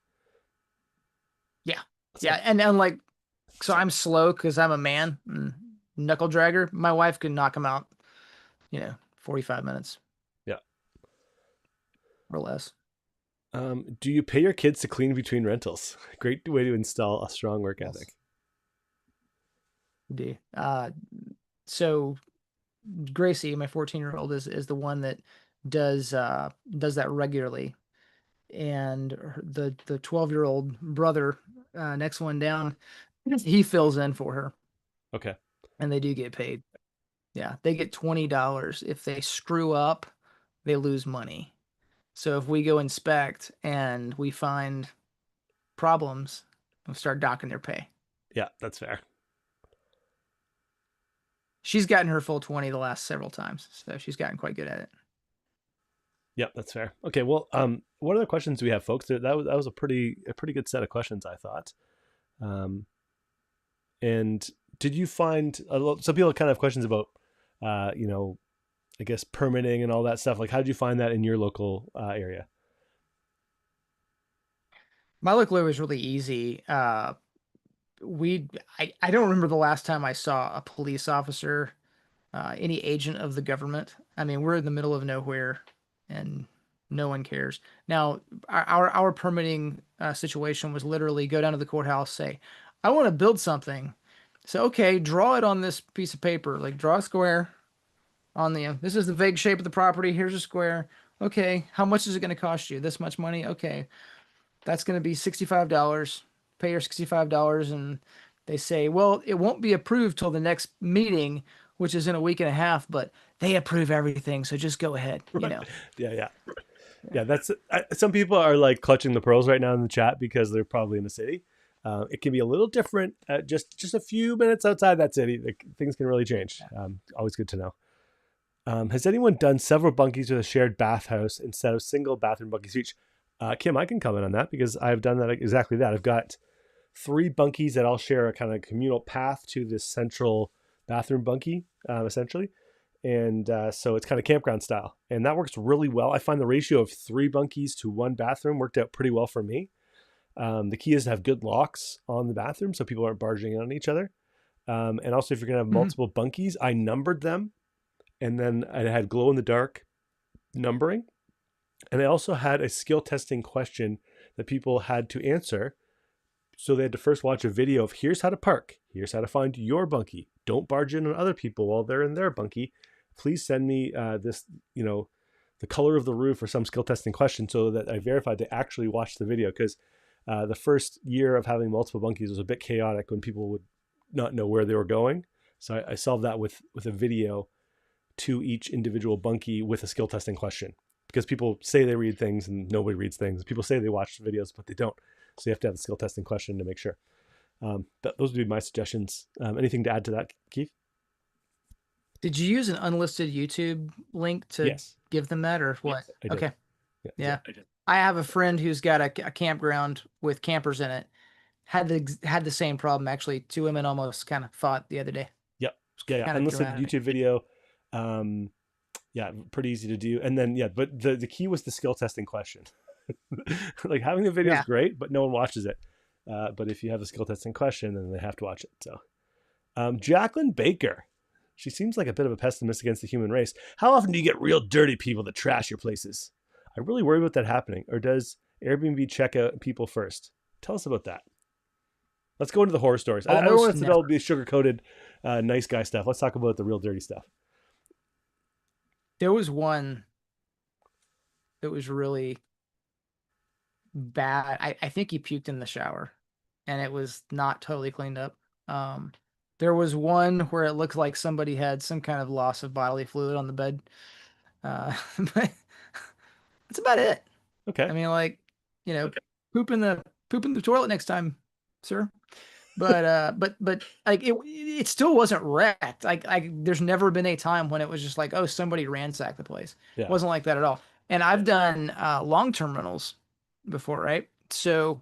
Yeah. That's Yeah. And like, so I'm slow because I'm a man, knuckle dragger. My wife could knock him out, 45 minutes. Yeah. Or less. Do you pay your kids to clean between rentals? Great way to install a strong work ethic. Do. So Gracie, my 14-year-old, is the one that does that regularly, and the 12-year-old brother, next one down, he fills in for her. Okay. And they do get paid. Yeah, they get $20. If they screw up, they lose money. So if we go inspect and we find problems, we'll start docking their pay. Yeah, that's fair. She's gotten her full 20 the last several times, so she's gotten quite good at it. Yep, that's fair. Okay, well, what other questions do we have, folks? That was a pretty good set of questions, I thought. And did you find some people kind of have questions about, I guess permitting and all that stuff? Like, how did you find that in your local area? My local area was really easy. I don't remember the last time I saw a police officer, any agent of the government. I mean, we're in the middle of nowhere, and no one cares. Now, our permitting situation was literally go down to the courthouse, say, I want to build something. So, okay, draw it on this piece of paper. Like, draw a square on this is the vague shape of the property. Here's a square. Okay, how much is it going to cost you? This much money? Okay, that's going to be $65. Pay your $65, and they say, well, it won't be approved till the next meeting, which is in a week and a half, but they approve everything, so just go ahead. Yeah. That's some people are like clutching the pearls right now in the chat because they're probably in the city. It can be a little different. Just a few minutes outside that city, things can really change. Always good to know. Has anyone done several bunkies with a shared bathhouse instead of single bathroom bunkies each? Kim, I can comment on that because I've done that exactly that. I've got 3 bunkies that all share a kind of communal path to this central bathroom bunkie, essentially. And so it's kind of campground style. And that works really well. I find the ratio of 3 bunkies to 1 bathroom worked out pretty well for me. The key is to have good locks on the bathroom so people aren't barging in on each other. And also, if you're going to have multiple bunkies, I numbered them. And then I had glow in the dark numbering. And I also had a skill testing question that people had to answer. So they had to first watch a video of here's how to park. Here's how to find your bunkie. Don't barge in on other people while they're in their bunkie. Please send me this, the color of the roof or some skill testing question so that I verified they actually watched the video. Because the first year of having multiple bunkies was a bit chaotic when people would not know where they were going. So I solved that with a video to each individual bunkie with a skill testing question. Because people say they read things and nobody reads things. People say they watch videos, but they don't. So you have to have a skill testing question to make sure. Those would be my suggestions. Anything to add to that, Keith? Did you use an unlisted YouTube link to give them that, or what? Yes, I did. Okay. Yeah. I did. I have a friend who's got a campground with campers in it. Had the same problem, actually. 2 women almost kind of fought the other day. Yep. Yeah. Unlisted YouTube video. Pretty easy to do. And then, but the key was the skill testing question. Like having the video is great, but no one watches it. But if you have a skill testing question, then they have to watch it. So, Jacqueline Baker, she seems like a bit of a pessimist against the human race. How often do you get real dirty people that trash your places? I really worry about that happening. Or does Airbnb check out people first? Tell us about that. Let's go into the horror stories. I don't want it to all be sugar-coated, nice guy stuff. Let's talk about the real dirty stuff. There was one that was really bad. I think he puked in the shower, and it was not totally cleaned up. There was one where it looked like somebody had some kind of loss of bodily fluid on the bed. But that's about it. Okay. I mean, poop in the toilet next time, sir. But like it still wasn't wrecked. Like there's never been a time when it was just like, oh, somebody ransacked the place. It Yeah. wasn't like that at all. And I've done long-term rentals before, right? So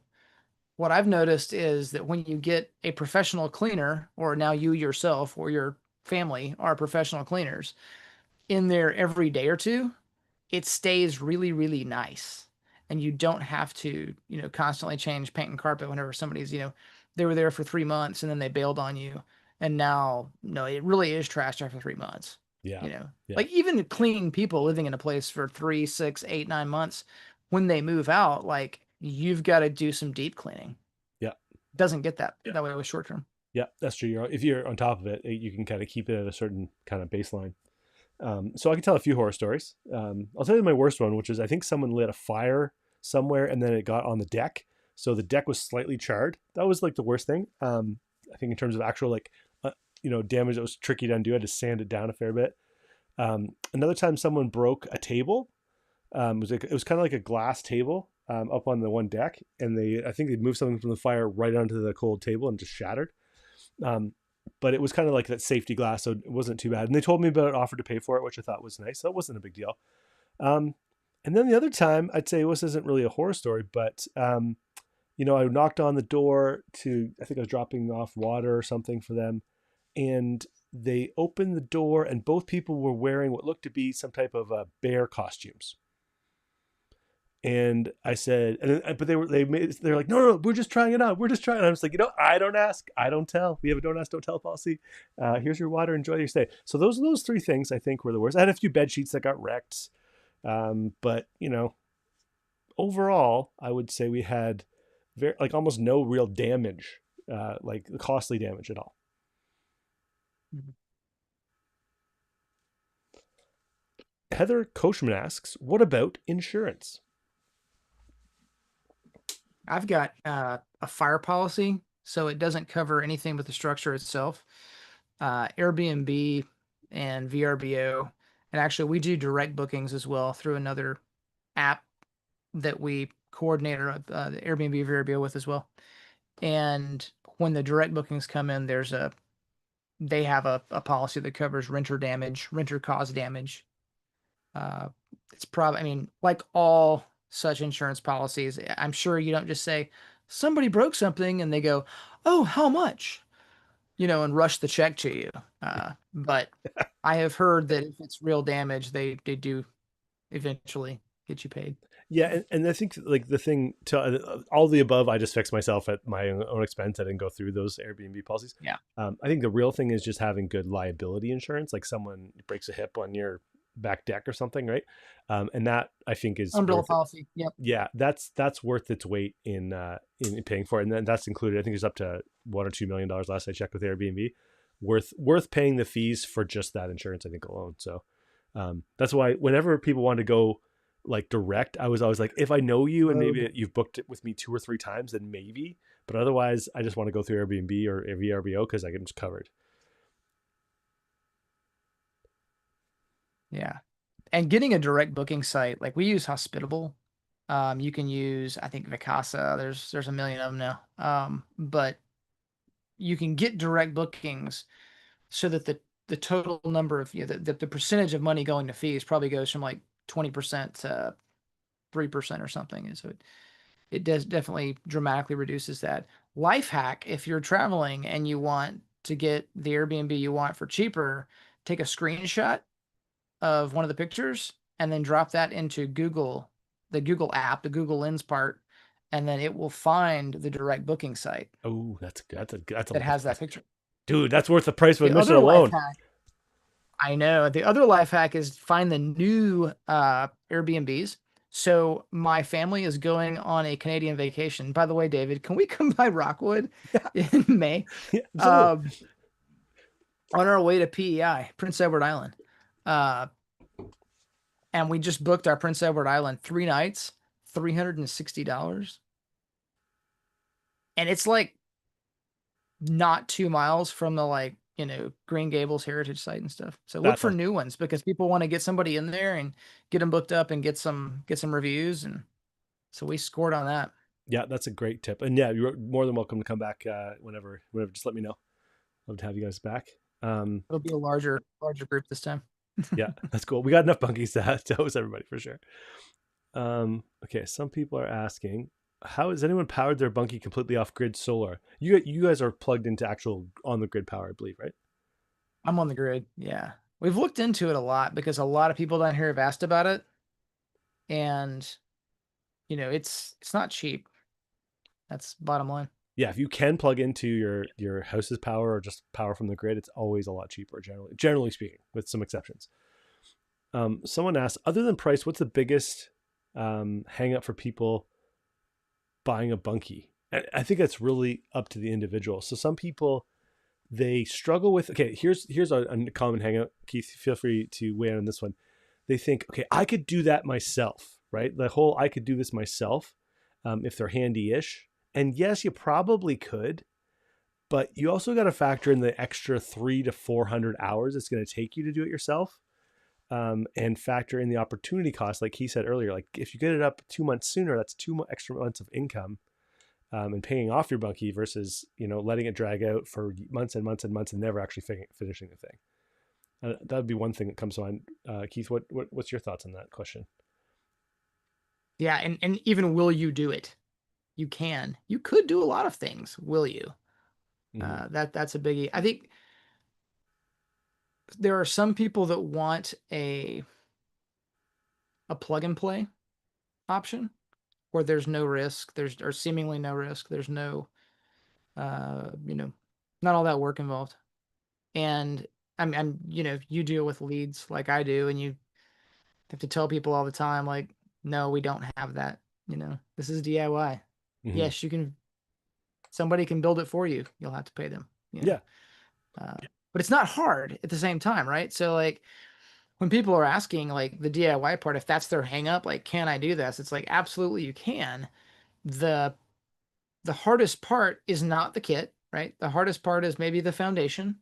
what I've noticed is that when you get a professional cleaner, or now you yourself or your family are professional cleaners, in there every day or two, it stays really, really nice. And you don't have to, constantly change paint and carpet whenever somebody's, they were there for 3 months and then they bailed on you. And now, no, it really is trashed after 3 months. Yeah. Yeah. Like even clean people living in a place for 3, 6, 8, 9 months, when they move out, like you've got to do some deep cleaning. Yeah. Doesn't get that way with short term. Yeah, that's true. If you're on top of it, you can kind of keep it at a certain kind of baseline. So I can tell a few horror stories. I'll tell you my worst one, which is I think someone lit a fire somewhere and then it got on the deck. So the deck was slightly charred. That was like the worst thing. I think in terms of actual damage that was tricky to undo. I had to sand it down a fair bit. Another time someone broke a table. It was kind of like a glass table up on the one deck. And I think they moved something from the fire right onto the cold table and just shattered. But it was kind of like that safety glass, so it wasn't too bad. And they told me about it, offered to pay for it, which I thought was nice. That wasn't a big deal. And then the other time, I'd say this isn't really a horror story, but I knocked on the door I think I was dropping off water or something for them, and they opened the door, and both people were wearing what looked to be some type of bear costumes. And I said, but they're like, no, we're just trying it out. We're just trying. And I was like, I don't ask, I don't tell. We have a don't ask, don't tell policy. Here's your water. Enjoy your stay. So those three things I think were the worst. I had a few bed sheets that got wrecked, but overall, I would say we had almost no real damage, like costly damage at all. Mm-hmm. Heather Koshman asks, what about insurance? I've got a fire policy, so it doesn't cover anything but the structure itself. Airbnb and VRBO, and actually we do direct bookings as well through another app that we coordinate the Airbnb VRBO with as well. And when the direct bookings come in, they have a policy that covers renter damage, renter caused damage. It's probably, like all such insurance policies, I'm sure you don't just say somebody broke something and they go, oh, how much, and rush the check to you. But I have heard that if it's real damage, they do eventually get you paid. Yeah, and I think like the thing to all the above, I just fixed myself at my own expense. I didn't go through those Airbnb policies. Yeah, I think the real thing is just having good liability insurance, like someone breaks a hip on your back deck or something, right? And that I think is umbrella policy. Yep. Yeah, that's worth its weight in paying for it, and then that's included. I think it's up to $1 or $2 million last I checked with Airbnb. Worth paying the fees for just that insurance, I think, alone. So that's why whenever people want to go like direct, I was always like, if I know you and maybe you've booked it with me 2 or 3 times, then maybe. But otherwise, I just want to go through Airbnb or VRBO because I get just covered. Yeah. And getting a direct booking site, like we use Hospitable. You can use, I think, Vacasa. There's a million of them now. But you can get direct bookings so that the total number of, the percentage of money going to fees probably goes from like 20% to 3% or something. And so it does definitely dramatically reduces that. Life hack, if you're traveling and you want to get the Airbnb you want for cheaper, take a screenshot of one of the pictures and then drop that into the Google app, the Google Lens part, and then it will find the direct booking site. Oh, that's that has that picture. Dude, that's worth the price of admission alone. I know. The other life hack is find the new Airbnbs. So my family is going on a Canadian vacation. By the way, David, can we come by Rockwood in May? Yeah, on our way to PEI, Prince Edward Island. And we just booked our Prince Edward Island 3 nights, $360. And it's like not 2 miles from the Green Gables Heritage Site and stuff. So look for new ones because people want to get somebody in there and get them booked up and get some reviews. And so we scored on that. Yeah, that's a great tip. And yeah, you're more than welcome to come back whenever. Just let me know. Love to have you guys back. It'll be a larger group this time. Yeah, that's cool. We got enough bunkies to host everybody for sure. Okay, some people are asking, how has anyone powered their bunkie completely off grid solar? You guys are plugged into actual on the grid power, I believe, right? I'm on the grid. Yeah. We've looked into it a lot because a lot of people down here have asked about it. And it's not cheap. That's bottom line. Yeah, if you can plug into your house's power or just power from the grid, it's always a lot cheaper generally speaking, with some exceptions. Someone asked, other than price, what's the biggest hang up for people buying a bunkie? I think that's really up to the individual. So some people, they struggle with, okay, here's a common hang up. Keith, feel free to weigh in on this one. They think, okay, I could do that myself, right? The whole I could do this myself if they're handy-ish. And yes, you probably could, but you also got to factor in the extra 300 to 400 hours it's going to take you to do it yourself, and factor in the opportunity cost. Like he said earlier, like if you get it up 2 months sooner, that's 2 extra months of income, and paying off your bunkie versus letting it drag out for months and months and months and never actually finishing the thing. That would be one thing that comes to mind. Keith, what's your thoughts on that question? Yeah, and even will you do it? You could do a lot of things. Will you? Mm-hmm. That's a biggie. I think there are some people that want a plug and play option where there's no risk. Or seemingly no risk. There's no, not all that work involved. And I'm you deal with leads like I do, and you have to tell people all the time, like, no, we don't have that. This is DIY. Mm-hmm. Yes, somebody can build it for you. You'll have to pay them. Yeah. But it's not hard at the same time, right? So like when people are asking like the DIY part, if that's their hang up, like, can I do this? It's like, absolutely you can. The hardest part is not the kit, right? The hardest part is maybe the foundation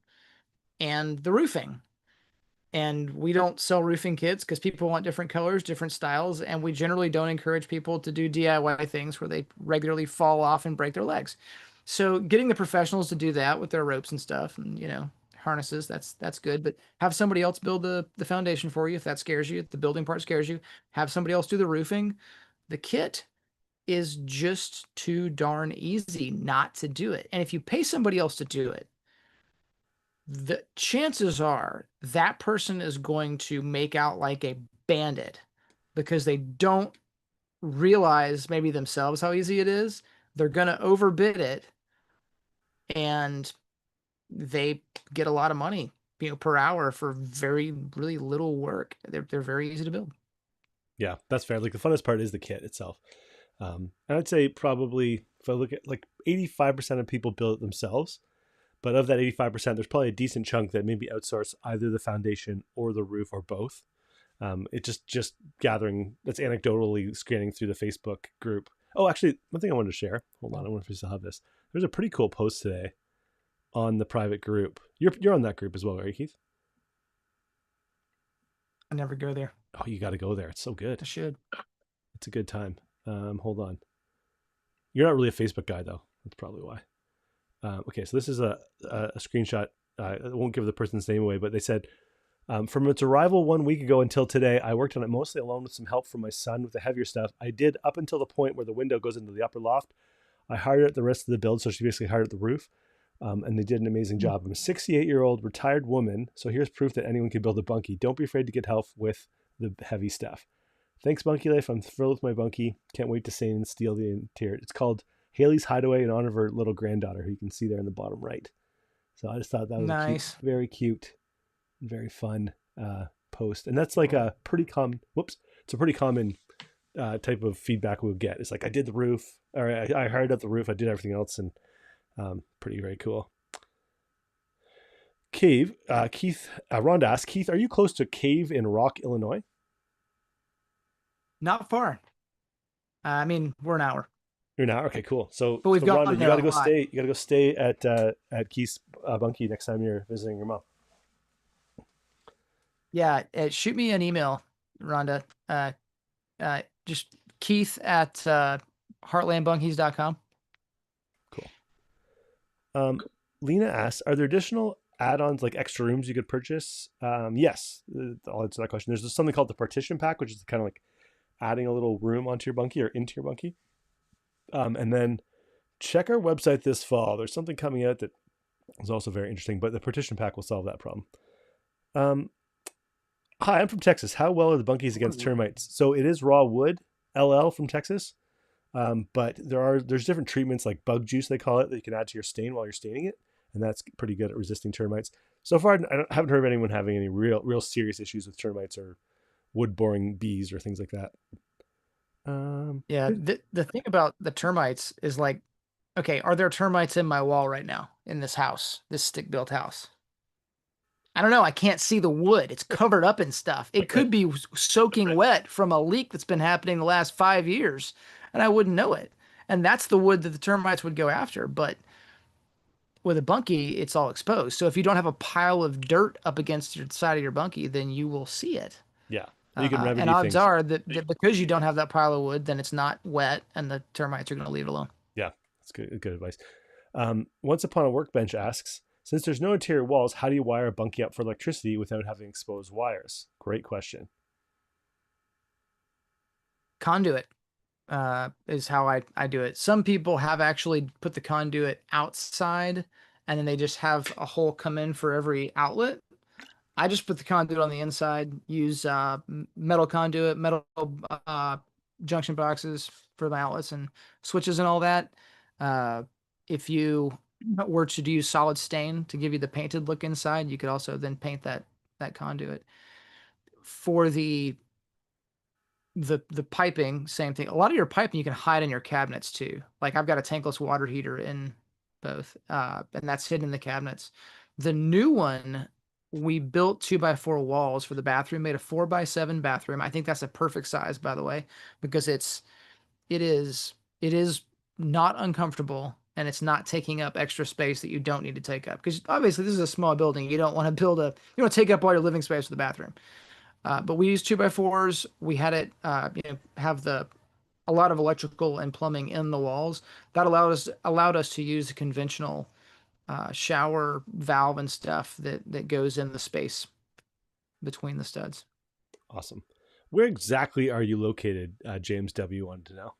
and the roofing. And we don't sell roofing kits because people want different colors, different styles, and we generally don't encourage people to do DIY things where they regularly fall off and break their legs. So getting the professionals to do that with their ropes and stuff and harnesses, that's good. But have somebody else build the foundation for you if that scares you, if the building part scares you. Have somebody else do the roofing. The kit is just too darn easy not to do it. And if you pay somebody else to do it, the chances are that person is going to make out like a bandit because they don't realize maybe themselves how easy it is. They're going to overbid it, and they get a lot of money, per hour for really little work. They're very easy to build. Yeah, that's fair. Like the funnest part is the kit itself. I'd say probably if I look at like 85% of people build it themselves. But of that 85%, there's probably a decent chunk that maybe outsource either the foundation or the roof or both. It's just gathering, that's anecdotally scanning through the Facebook group. Oh, actually, one thing I wanted to share. Hold on, I wonder if we still have this. There's a pretty cool post today on the private group. You're on that group as well, right, Keith? I never go there. Oh, you got to go there. It's so good. I should. It's a good time. Hold on. You're not really a Facebook guy, though. That's probably why. Okay, so this is a screenshot. I won't give the person's name away, but they said, from its arrival 1 week ago until today, I worked on it mostly alone with some help from my son with the heavier stuff. I did up until the point where the window goes into the upper loft. I hired out the rest of the build, so she basically hired out the roof, and they did an amazing job. I'm a 68-year-old retired woman, so here's proof that anyone can build a bunkie. Don't be afraid to get help with the heavy stuff. Thanks, Bunky Life. I'm thrilled with my bunkie. Can't wait to stain and steal the interior. It's called Haley's Hideaway in honor of her little granddaughter, who you can see there in the bottom right. So I just thought that was nice. Very cute, very fun post. And that's like a pretty common, it's a pretty common type of feedback we'll get. It's like, I did the roof, or I hired out the roof, I did everything else, and very cool. Keith, Rhonda asked, Keith, are you close to Cave in Rock, Illinois? Not far. I mean, we're an hour. You're now okay, cool. So, but we've got Rhonda, you gotta go stay. You gotta go stay at Keith's Bunkie next time you're visiting your mom. Yeah, shoot me an email, Rhonda. Just Keith at heartlandbunkies.com. Lena asks, are there additional add-ons like extra rooms you could purchase? Yes, I'll answer that question. There's something called the partition pack, which is kind of like adding a little room onto your bunkie or into your bunkie. And then check our website this fall. There's something coming out that is also very interesting, but the partition pack will solve that problem. Hi, I'm from Texas. How well are the bunkies against termites? So it is raw wood, LL from Texas. But there's different treatments like bug juice, they call it, that you can add to your stain while you're staining it. And that's pretty good at resisting termites. So far, I haven't heard of anyone having any real serious issues with termites or wood boring bees or things like that. Yeah, the thing about the termites is like, okay, are there termites in my wall right now in this house, this stick-built house? I don't know. I can't see the wood. It's covered up in stuff. It could be soaking wet from a leak that's been happening the last 5 years, and I wouldn't know it. And that's the wood that the termites would go after. But with a bunkie, it's all exposed. So if you don't have a pile of dirt up against your side of your bunkie, then you will see it. Yeah. You can remedy and odds things. are that because you don't have that pile of wood, then it's not wet, and the termites are going to leave it alone. Yeah, that's good advice. Once Upon a Workbench asks, since there's no interior walls, how do you wire a bunkie up for electricity without having exposed wires? Great question. Conduit is how I do it. Some people have actually put the conduit outside, and then they just have a hole come in for every outlet. I just put the conduit on the inside, use metal conduit, metal junction boxes for my outlets and switches and all that. If you were to use solid stain to give you the painted look inside, you could also then paint that conduit. For the piping, same thing. A lot of your piping you can hide in your cabinets too. Like I've got a tankless water heater in both, and that's hidden in the cabinets. The new one, we built 2x4 walls for the bathroom, made a 4x7 bathroom. I think that's a perfect size, by the way, because it is not uncomfortable, and it's not taking up extra space that you don't need to take up. Because obviously this is a small building. You don't want to take up all your living space for the bathroom. But we used 2x4s. We had it, have a lot of electrical and plumbing in the walls. That allowed us to use the conventional shower valve and stuff that goes in the space between the studs. Awesome. Where exactly are you located? James W. wanted to know.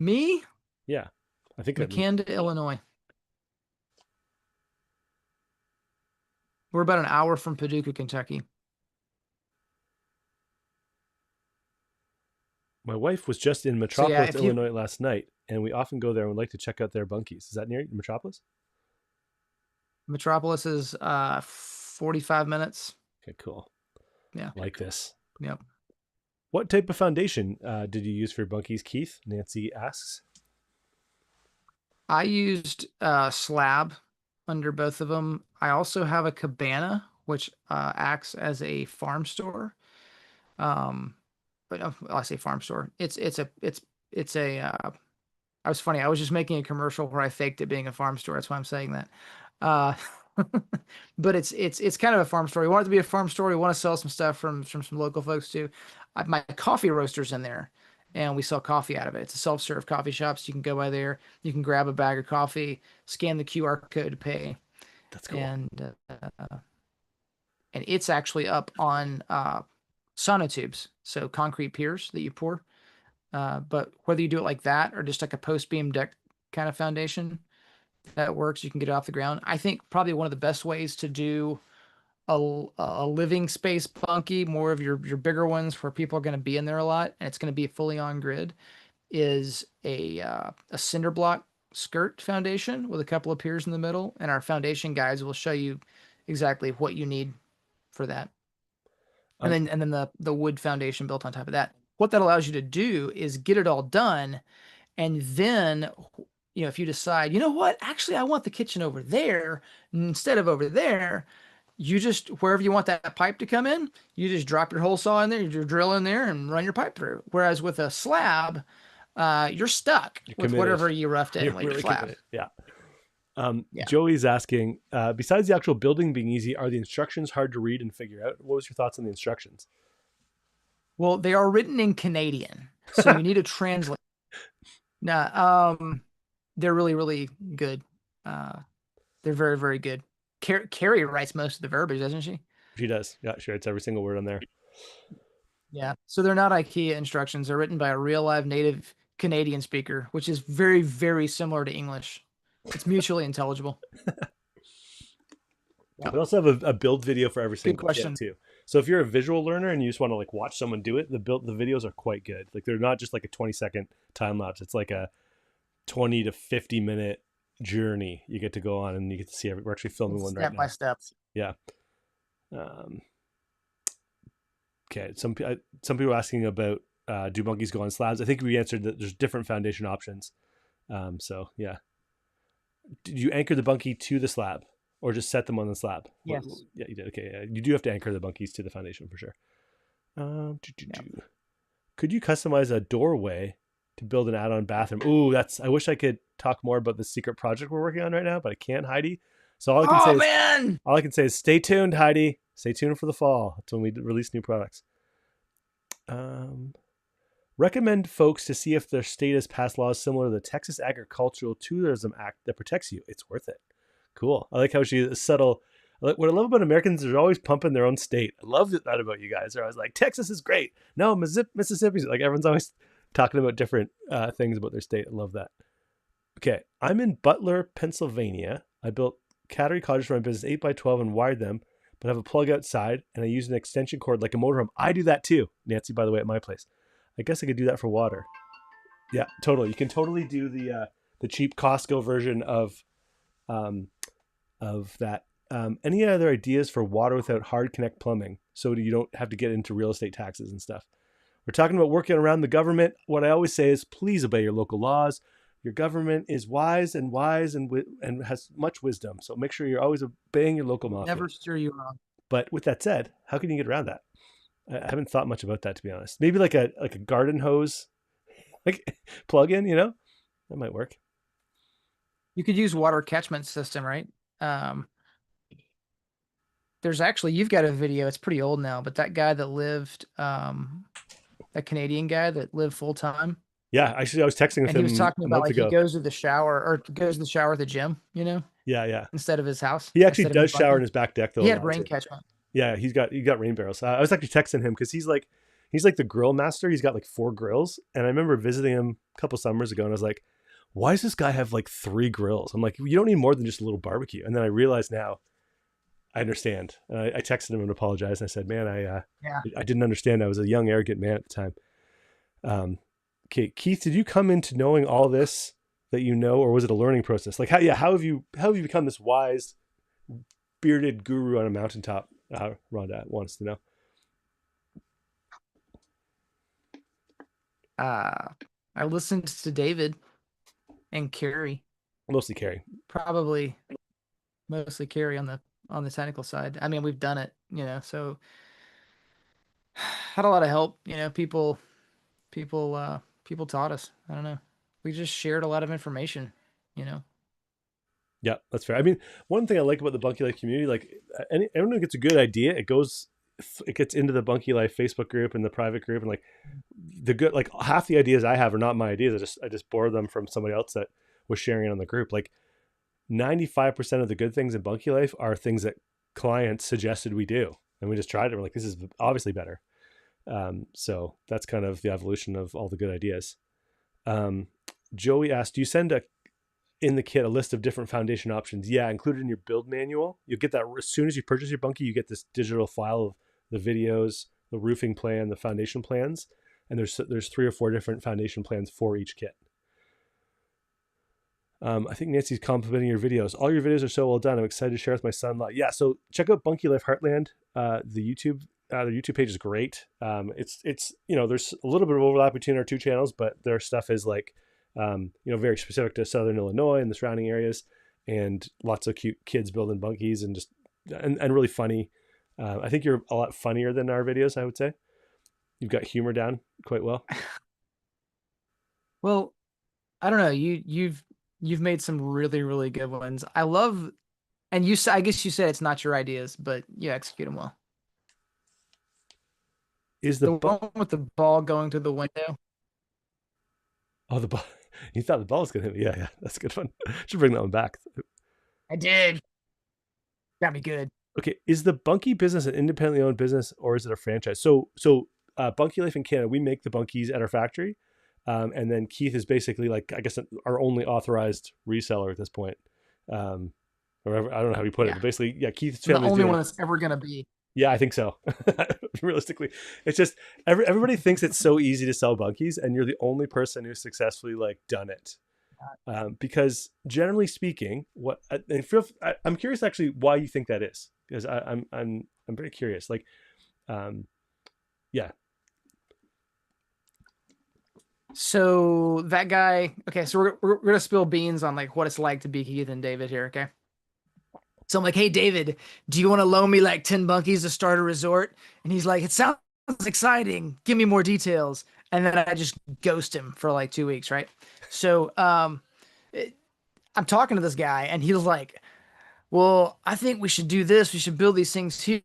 Me? Yeah, I think Canada, Illinois. We're about an hour from Paducah, Kentucky. My wife was just in Metropolis, Illinois last night, and we often go there and would like to check out their bunkies. Is that near Metropolis? Metropolis is 45 minutes. Okay, cool. Yeah. Like this. Yep. What type of foundation did you use for your bunkies, Keith? Nancy asks. I used slab under both of them. I also have a cabana, which acts as a farm store. But I say farm store. It's a. I was funny. I was just making a commercial where I faked it being a farm store. That's why I'm saying that. But it's kind of a farm store. We want it to be a farm store. We want to sell some stuff from some local folks too. My coffee roaster's in there, and we sell coffee out of it. It's a self-serve coffee shop, so you can go by there. You can grab a bag of coffee, scan the QR code to pay. That's cool. And it's actually up on sonotubes, so concrete piers that you pour. But whether you do it like that or just like a post beam deck kind of foundation, that works. You can get it off the ground. I think probably one of the best ways to do a living space bunkie, more of your bigger ones where people are going to be in there a lot and it's going to be fully on grid, is a cinder block skirt foundation with a couple of piers in the middle, and our foundation guides will show you exactly what you need for that. And then the wood foundation built on top of that. What that allows you to do is get it all done, and then if you decide, you know what, actually I want the kitchen over there instead of over there, you just, wherever you want that pipe to come in, you just drop your hole saw in there, you drill in there and run your pipe through. Whereas with a slab, you're stuck with whatever you roughed in with your slab. Yeah. Joey's asking, besides the actual building being easy, are the instructions hard to read and figure out? What was your thoughts on the instructions? Well, they are written in Canadian. So you need to translate. Nah, they're really, really good. They're very, very good. Carrie writes most of the verbiage, doesn't she? She does. Yeah, sure. It's every single word on there. Yeah. So they're not IKEA instructions. They're written by a real live native Canadian speaker, which is very, very similar to English. It's mutually intelligible. We also have a build video for every single question. kit too. So if you're a visual learner and you just want to like watch someone do it, the videos are quite good. Like they're not just like a 20-second time lapse. It's like a 20 to 50 minute journey you get to go on, and you get to see we're actually filming one right now. Step by step. Yeah. Okay. Some people are asking about do bunkies go on slabs? I think we answered that there's different foundation options. So yeah. Did you anchor the bunkie to the slab or just set them on the slab? Yes. Yeah, you did. Okay. Yeah. You do have to anchor the bunkies to the foundation for sure. Could you customize a doorway to build an add-on bathroom? Ooh, I wish I could talk more about the secret project we're working on right now, but I can't, Heidi. So all I can say is stay tuned, Heidi. Stay tuned for the fall. That's when we release new products. Recommend folks to see if their state has passed laws similar to the Texas Agricultural Tourism Act that protects you. It's worth it. Cool. I like how she is subtle. What I love about Americans is they're always pumping their own state. I love that about you guys. They're always like, Texas is great. No, Mississippi's like, everyone's always talking about different things about their state. I love that. Okay. I'm in Butler, Pennsylvania. I built cattery cottages for my business 8x12 and wired them, but I have a plug outside and I use an extension cord like a motorhome. I do that too, Nancy, by the way, at my place. I guess I could do that for water. Yeah, totally. You can totally do the cheap Costco version of that. Any other ideas for water without hard connect plumbing so you don't have to get into real estate taxes and stuff? We're talking about working around the government. What I always say is please obey your local laws. Your government is wise and has much wisdom. So make sure you're always obeying your local mafia. Never steer you wrong. But with that said, how can you get around that? I haven't thought much about that, to be honest. Maybe like a garden hose, like plug-in, that might work. You could use water catchment system, right? There's actually, you've got a video. It's pretty old now, but that guy that lived, that Canadian guy that lived full time. Yeah, actually, I was texting with him. And he was talking about like he goes to the shower at the gym, Yeah. instead of his house. He actually does shower in his back deck though. He had rain catchment. Yeah, he's got rain barrels. I was actually texting him because he's like the grill master. He's got like 4 grills, and I remember visiting him a couple summers ago, and I was like, "Why does this guy have like 3 grills?" I'm like, "You don't need more than just a little barbecue." And then I realized now, I understand. I texted him and apologized. And I said, "Man, I didn't understand. I was a young, arrogant man at the time." Okay, Keith, did you come into knowing all this that you know, or was it a learning process? Like, how have you become this wise, bearded guru on a mountaintop? Rhonda wants to know. I listened to David and Carrie. Mostly Carrie. Probably mostly Carrie on the technical side. I mean, we've done it, so had a lot of help. People taught us. I don't know. We just shared a lot of information. Yeah, that's fair. I mean, one thing I like about the Bunky Life community, like everyone who gets a good idea, it gets into the Bunky Life Facebook group and the private group, and like half the ideas I have are not my ideas. I just borrow them from somebody else that was sharing it on the group. Like 95% of the good things in Bunky Life are things that clients suggested we do, and we just tried it. We're like, this is obviously better. So that's kind of the evolution of all the good ideas. Joey asked, do you send in the kit a list of different foundation options? Yeah, included in your build manual. You'll get that as soon as you purchase your Bunky. You get this digital file of the videos, the roofing plan, the foundation plans, and there's 3 or 4 different foundation plans for each kit. I think Nancy's complimenting your videos. All your videos are so well done. I'm excited to share with my son-in-law. Yeah, so check out Bunky Life Heartland. The YouTube page is great. It's there's a little bit of overlap between our 2 channels, but their stuff is like very specific to Southern Illinois and the surrounding areas, and lots of cute kids building bunkies and really funny. I think you're a lot funnier than our videos, I would say. You've got humor down quite well. Well, I don't know. You've made some really, really good ones. I love, and I guess you said it's not your ideas, but you execute them well. Is the one with the ball going through the window? Oh, the ball. You thought the ball was gonna hit me. Yeah, yeah. That's a good one. Should bring that one back. I did. Got me good. Okay, is the Bunky business an independently owned business or is it a franchise? Bunky Life in Canada, we make the Bunkies at our factory, and then Keith is basically like, I guess, our only authorized reseller at this point. Or I don't know how you put it, but basically, yeah, Keith's The family. only one that's ever gonna be. Yeah, I think so. Realistically, it's just everybody thinks it's so easy to sell Bunkies, and you're the only person who's successfully like done it. Because generally speaking, I'm curious actually why you think that is, because I'm very curious. Like, yeah. So that guy. Okay, so we're gonna spill beans on like what it's like to be Keith and David here. Okay. So I'm like, hey, David, do you want to loan me like 10 bunkies to start a resort? And he's like, it sounds exciting. Give me more details. And then I just ghost him for like 2 weeks, right? So I'm talking to this guy, and he was like, well, I think we should do this. We should build these things here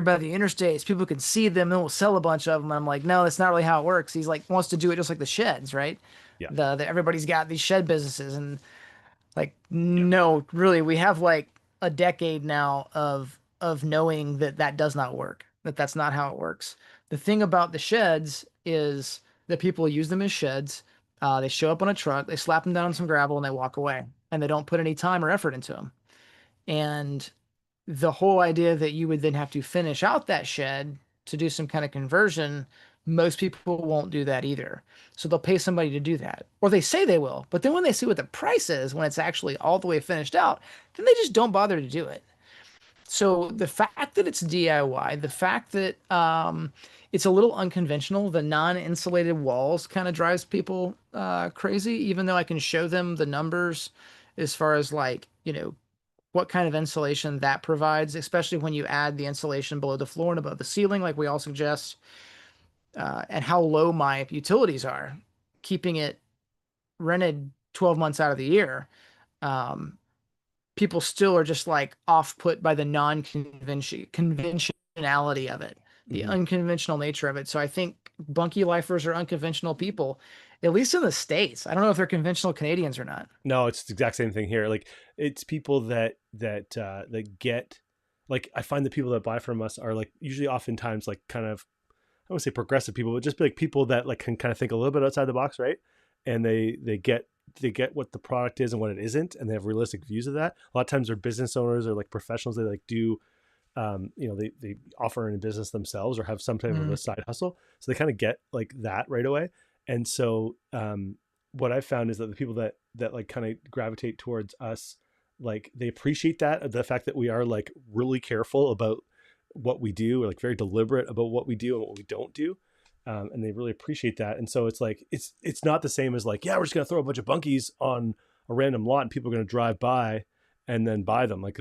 by the interstates. People can see them, and we'll sell a bunch of them. And I'm like, no, that's not really how it works. He's like, wants to do it just like the sheds, right? Yeah. Everybody's got these shed businesses, and like, no, really, we have like a decade now of knowing that does not work. That's not how it works. The thing about the sheds is that people use them as sheds. They show up on a truck, they slap them down on some gravel, and they walk away. And they don't put any time or effort into them. And the whole idea that you would then have to finish out that shed to do some kind of conversion, most people won't do that either. So they'll pay somebody to do that. Or they say they will. But then when they see what the price is, when it's actually all the way finished out, then they just don't bother to do it. So the fact that it's DIY, the fact that it's a little unconventional, the non-insulated walls kind of drives people crazy, even though I can show them the numbers as far as like, what kind of insulation that provides, especially when you add the insulation below the floor and above the ceiling, like we all suggest, and how low my utilities are, keeping it rented 12 months out of the year. People still are just like off put by the conventionality of it, the unconventional nature of it. So I think Bunky lifers are unconventional people, at least in the States. I don't know if they're conventional Canadians or not. No, it's the exact same thing here. Like, it's people that get, like, I find the people that buy from us are like usually oftentimes like kind of, I wouldn't say progressive people, but just like people that like can kind of think a little bit outside the box, right? And they get what the product is and what it isn't, and they have realistic views of that. A lot of times they're business owners or like professionals. They like do, they offer in business themselves or have some type of a side hustle. So they kind of get like that right away. And so what I found is that the people that like kind of gravitate towards us, like they appreciate that, the fact that we are like really careful about what we do, or like very deliberate about what we do and what we don't do. And they really appreciate that. And so it's like, it's not the same as like, yeah, we're just going to throw a bunch of bunkies on a random lot and people are going to drive by and then buy them. Like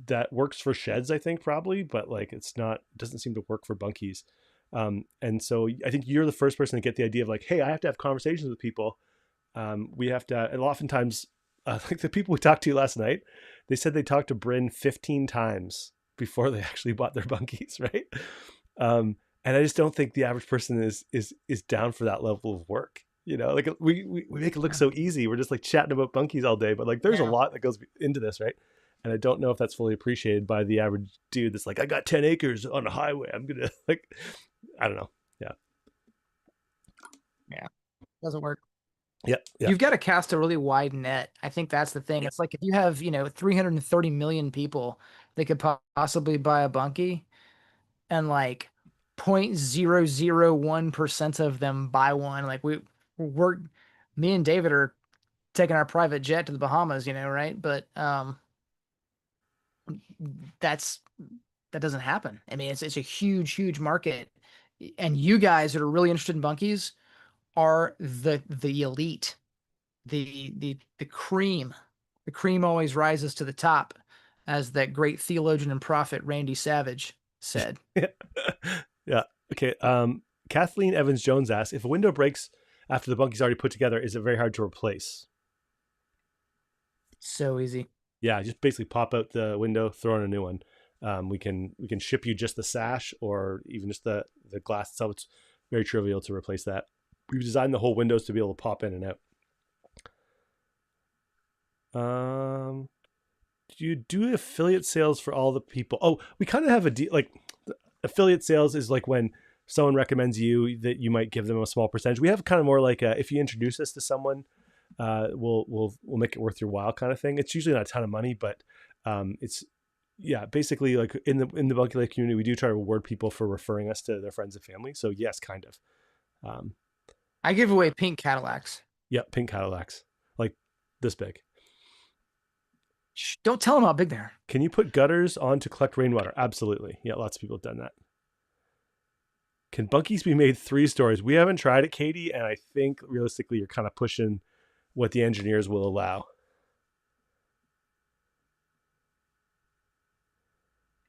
that works for sheds, I think, probably, but like, doesn't seem to work for bunkies. And so I think you're the first person to get the idea of like, hey, I have to have conversations with people. We have to, and oftentimes, like the people we talked to last night, they said they talked to Bryn 15 times before they actually bought their bunkies, right? And I just don't think the average person is down for that level of work. Like we make it look so easy. We're just like chatting about bunkies all day, but like there's a lot that goes into this, right? And I don't know if that's fully appreciated by the average dude that's like, I got 10 acres on a highway. I'm going to like, I don't know. Yeah. Yeah. Doesn't work. Yeah. You've got to cast a really wide net. I think that's the thing. It's like if you have, 330 million people that could possibly buy a bunkie, and like 0.001% of them buy one. Like me and David are taking our private jet to the Bahamas, right? But that doesn't happen. I mean, it's a huge, huge market, and you guys that are really interested in bunkies are the elite, the cream. The cream always rises to the top, as that great theologian and prophet Randy Savage said. Yeah. Okay. Kathleen Evans Jones asks, if a window breaks after the bunky's already put together, is it very hard to replace? So easy. Yeah, just basically pop out the window, throw in a new one. We can ship you just the sash or even just the glass itself. It's very trivial to replace that. we've designed the whole windows to be able to pop in and out. Do you do affiliate sales for all the people? Oh, we kind of have a deal. Like affiliate sales is like when someone recommends you, that you might give them a small percentage. We have kind of more like if you introduce us to someone, we'll make it worth your while kind of thing. It's usually not a ton of money, but it's basically like in the Bunky Life community, we do try to reward people for referring us to their friends and family. So yes, kind of. I give away pink Cadillacs. Yep, pink Cadillacs, like this big. Shh, don't tell them how big they are. Can you put gutters on to collect rainwater? Absolutely. Yeah, lots of people have done that. Can bunkies be made 3 stories? We haven't tried it, Katie, and I think realistically you're kind of pushing what the engineers will allow.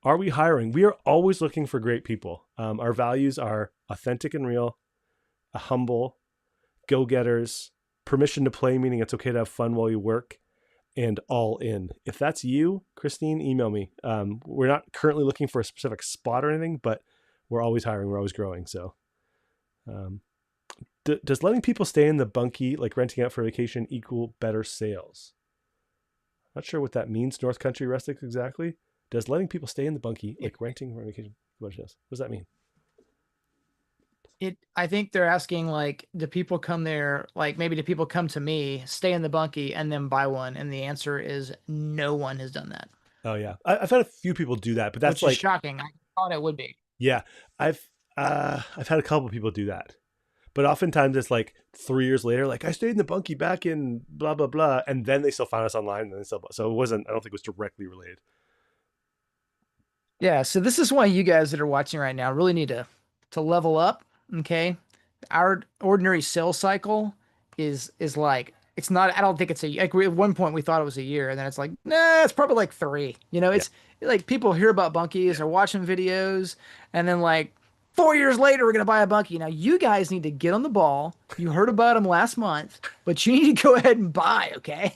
Are we hiring? We are always looking for great people. Our values are authentic and real, humble, go-getters, permission to play, meaning it's okay to have fun while you work, and all in. If that's you, Christine, email me. We're not currently looking for a specific spot or anything, but we're always hiring. We're always growing. So does letting people stay in the bunkie, like renting out for vacation, equal better sales? Not sure what that means, North Country Rustics, exactly. Does letting people stay in the bunkie, like renting for vacation, what does that mean? I think they're asking, like, do people come there, like maybe do people come to me, stay in the bunkie, and then buy one? And the answer is no one has done that. Oh yeah, I've had a few people do that, but that's which is shocking. I thought it would be. Yeah, I've had a couple of people do that, but oftentimes it's like 3 years later, like I stayed in the bunkie back in blah blah blah, and then they still found us online, and they still, so it wasn't. I don't think it was directly related. Yeah, so this is why you guys that are watching right now really need to level up. Okay, our ordinary sales cycle is like, it's not, I don't think it's like at one point we thought it was a year, and then it's like, nah, it's probably like 3. You know, it's like people hear about bunkies or watching videos, and then like 4 years later we're gonna buy a bunkie. Now you guys need to get on the ball. You heard about them last month, but you need to go ahead and buy. Okay.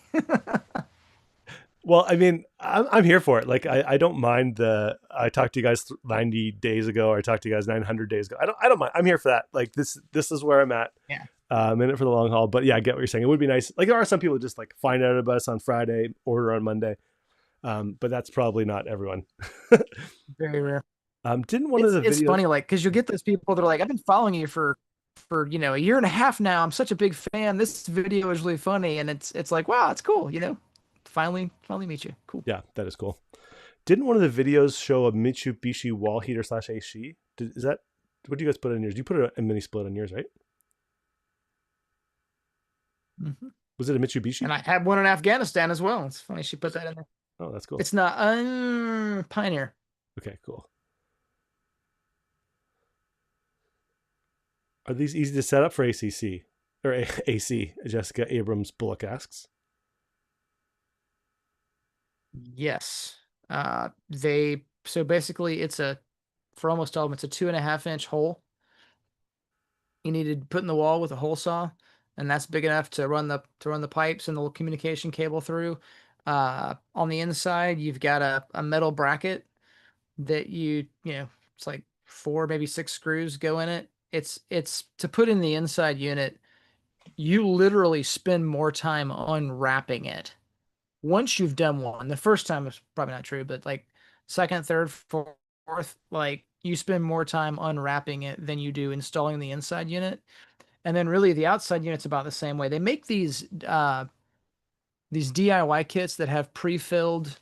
Well, I mean, I'm here for it. Like, I don't mind I talked to you guys 90 days ago, or I talked to you guys 900 days ago. I don't mind. I'm here for that. Like this is where I'm at. Yeah. I'm in it for the long haul, but yeah, I get what you're saying. It would be nice. Like there are some people who just like find out about us on Friday, order on Monday. But that's probably not everyone. Very rare. Didn't one of the videos... It's funny, like, cause you'll get those people that are like, I've been following you for, you know, a year and a half now. I'm such a big fan. This video is really funny. And it's like, wow, it's cool. You know? Finally meet you. Cool. Yeah, that is cool. Didn't one of the videos show a Mitsubishi wall heater / AC? Is that, what do you guys put in yours? You put a mini split on yours, right? Mm-hmm. Was it a Mitsubishi? And I had one in Afghanistan as well. It's funny she put that in there. Oh, that's cool. It's not Pioneer. Okay, cool. Are these easy to set up for ACC or AC? Jessica Abrams Bullock asks. Yes. So basically for almost all of them, it's a 2.5-inch hole. You need to put in the wall with a hole saw, and that's big enough to run the pipes and the little communication cable through. On the inside, you've got a metal bracket that you know, it's like 4, maybe 6 screws go in it. It's to put in the inside unit. You literally spend more time unwrapping it. Once you've done one, the first time is probably not true, but like second, third, fourth, like you spend more time unwrapping it than you do installing the inside unit. And then really the outside unit's about the same way. They make these DIY kits that have pre-filled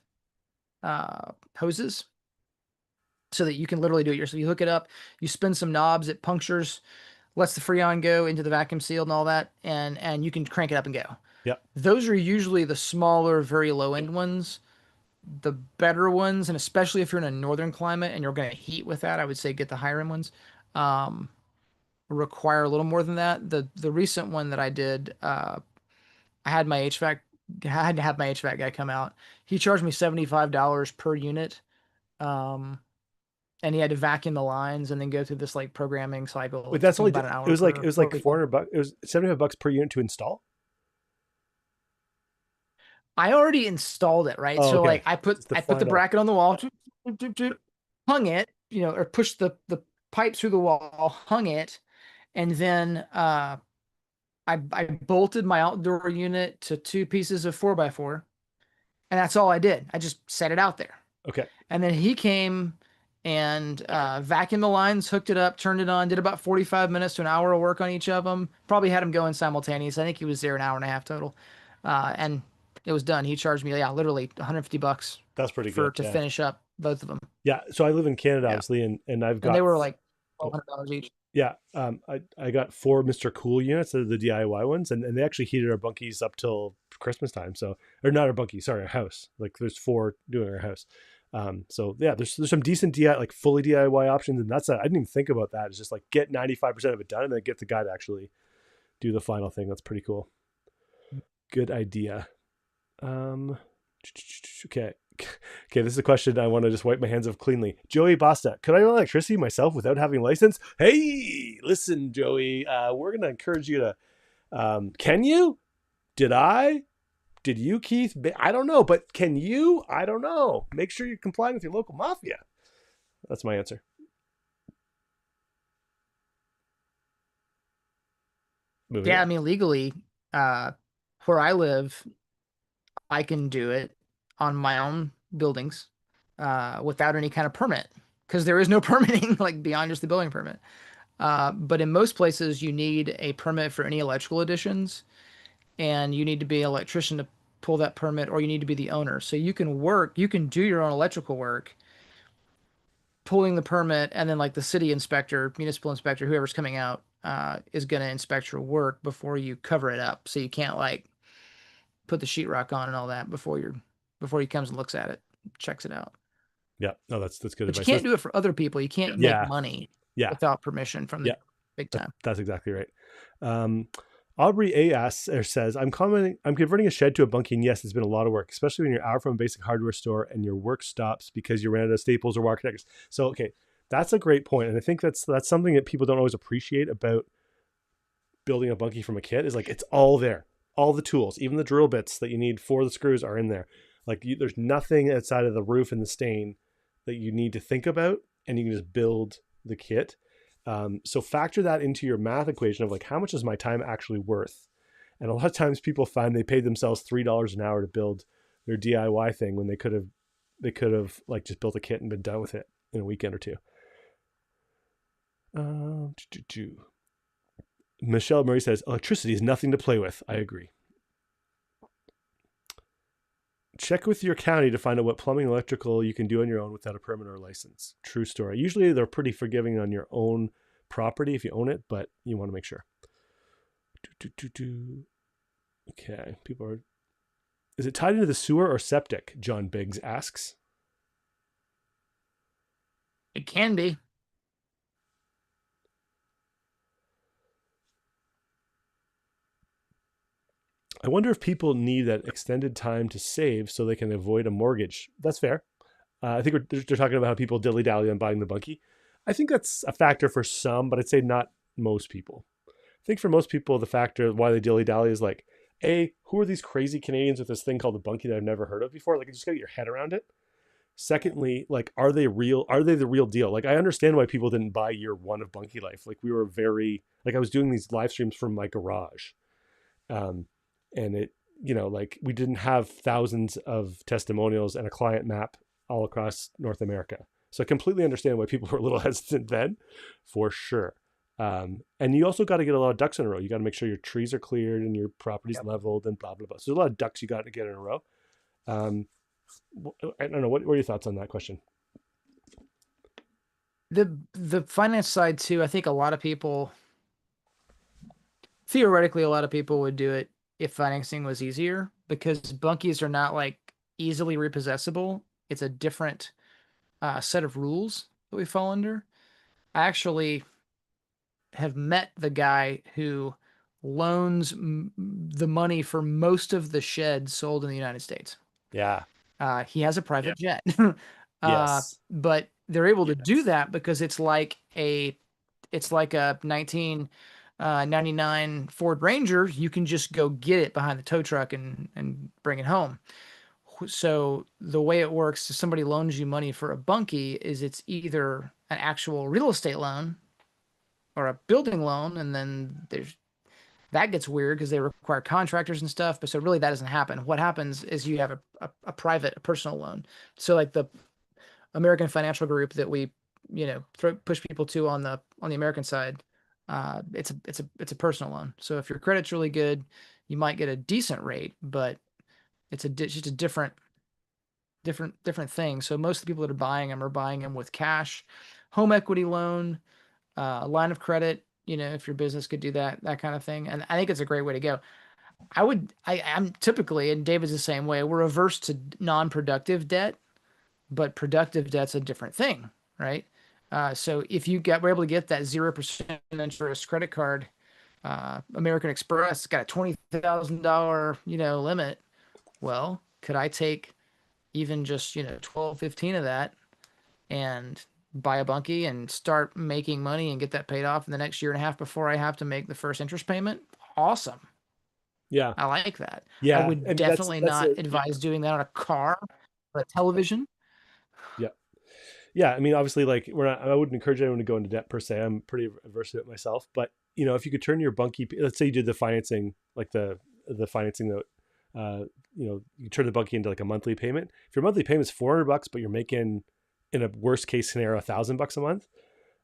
hoses so that you can literally do it yourself. You hook it up, you spin some knobs, it punctures, lets the Freon go into the vacuum seal and all that, and you can crank it up and go. Yep. Those are usually the smaller, very low end ones. The better ones, and especially if you're in a northern climate and you're going to heat with that, I would say get the higher end ones. Require a little more than that. The recent one that I did, I had to have my HVAC guy come out. He charged me $75 per unit. And he had to vacuum the lines and then go through this like programming cycle. Wait, that's only about an hour. It was like $400. It was $75 per unit to install. I already installed it, right? Oh, so okay. like I put the bracket on the wall, hung it, you know, or pushed the pipe through the wall, hung it, and then I bolted my outdoor unit to 2 pieces of 4x4, and that's all I did. I just set it out there. Okay. And then he came and vacuumed the lines, hooked it up, turned it on, did about 45 minutes to an hour of work on each of them. Probably had them going simultaneous. I think he was there an hour and a half total. And it was done. He charged me, yeah, literally $150 That's pretty for good. to Yeah. finish up both of them. Yeah. So I live in Canada, Yeah. obviously, and I've got. And they were like $1,200 each. Yeah, I got 4 Mr. Cool units, the DIY ones, and they actually heated our bunkies up till Christmas time. So, or not our bunkie, sorry, our house. Like there's 4 doing our house. So yeah, there's some decent DIY, like fully DIY options, and that's I didn't even think about that. It's just like get 95% of it done, and then get the guy to actually do the final thing. That's pretty cool. Good idea. Okay. Okay, this is a question I want to just wipe my hands of cleanly. Joey Basta, could I run electricity myself without having a license? Hey, listen, Joey, we're going to encourage you to, can you? Did you, Keith? I don't know, but can you? I don't know. Make sure you're complying with your local mafia. That's my answer. Moving Yeah, on. I mean, legally, where I live, I can do it on my own buildings without any kind of permit because there is no permitting like beyond just the building permit. But in most places, you need a permit for any electrical additions, and you need to be an electrician to pull that permit, or you need to be the owner. So you can do your own electrical work, pulling the permit, and then like the city inspector, municipal inspector, whoever's coming out, is going to inspect your work before you cover it up. So you can't like put the sheetrock on and all that before he comes and looks at it, checks it out. Yeah, no, that's good But advice. you can't do it for other people. You can't Yeah. make money Yeah. without permission from the Yeah. big time. That's exactly right. Aubrey A asks or says, I'm converting a shed to a bunkie, and yes, it's been a lot of work, especially when you're out from a basic hardware store and your work stops because you ran out of staples or wire connectors. So, okay, that's a great point, and I think that's something that people don't always appreciate about building a bunkie from a kit is like it's all there, all the tools, even the drill bits that you need for the screws are in there. Like there's nothing outside of the roof and the stain that you need to think about, and you can just build the kit. So factor that into your math equation of like, how much is my time actually worth? And a lot of times people find they paid themselves $3 an hour to build their DIY thing when they could have like just built a kit and been done with it in a weekend or two. Michelle Murray says, electricity is nothing to play with. I agree. Check with your county to find out what plumbing and electrical you can do on your own without a permit or License. True story. Usually they're pretty forgiving on your own property if you own it, but you want to make sure. Okay, people are... Is it tied into the sewer or septic? John Biggs asks. It can be. I wonder if people need that extended time to save so they can avoid a mortgage. That's fair. I think they're talking about how people dilly-dally on buying the bunkie. I think that's a factor for some, but I'd say not most people. I think for most people, the factor why they dilly-dally is like, A, who are these crazy Canadians with this thing called the bunkie that I've never heard of before? Like, you just gotta get your head around it. Secondly, like, are they real? Are they the real deal? Like, I understand why people didn't buy year 1 of Bunkie Life. Like, we were I was doing these live streams from my garage. And it, like we didn't have thousands of testimonials and a client map all across North America. So I completely understand why people were a little hesitant then, for sure. And you also got to get a lot of ducks in a row. You got to make sure your trees are cleared and your property's leveled and blah, blah, blah. So there's a lot of ducks you got to get in a row. I don't know. What are your thoughts on that question? The finance side too, I think theoretically, a lot of people would do it if financing was easier, because bunkies are not like easily repossessable. It's a different set of rules that we fall under. I actually have met the guy who loans the money for most of the sheds sold in the United States. Yeah. He has a private jet. Yes. But they're able to do that because it's like a 1999 Ford Ranger. You can just go get it behind the tow truck and bring it home. So the way it works is somebody loans you money for a bunkie is it's either an actual real estate loan or a building loan, and then that gets weird because they require contractors and stuff. But so really that doesn't happen. What happens is you have a private, a personal loan. So like the American Financial Group that we, push people to on the American side, it's a personal loan. So if your credit's really good, you might get a decent rate, but it's just a different thing. So most of the people that are buying them with cash, home equity loan, line of credit. If your business could do that kind of thing, and I think it's a great way to go. I'm typically, and David's the same way. We're averse to non-productive debt, but productive debt's a different thing, right? So if we're able to get that 0% interest credit card, American Express got a $20,000, limit. Well, could I take even just 12, 15 of that and buy a bunkie and start making money and get that paid off in the next year and a half before I have to make the first interest payment? Awesome. Yeah. I like that. Yeah. I would definitely not advise doing that on a car or a television. Yeah. Yeah. I mean, obviously, like I wouldn't encourage anyone to go into debt per se. I'm pretty averse to it myself, but if you could turn your bunkie, let's say you did the financing, like the financing that, you turn the bunkie into like a monthly payment. If your monthly payment is $400, but you're making, in a worst case scenario, $1,000 a month,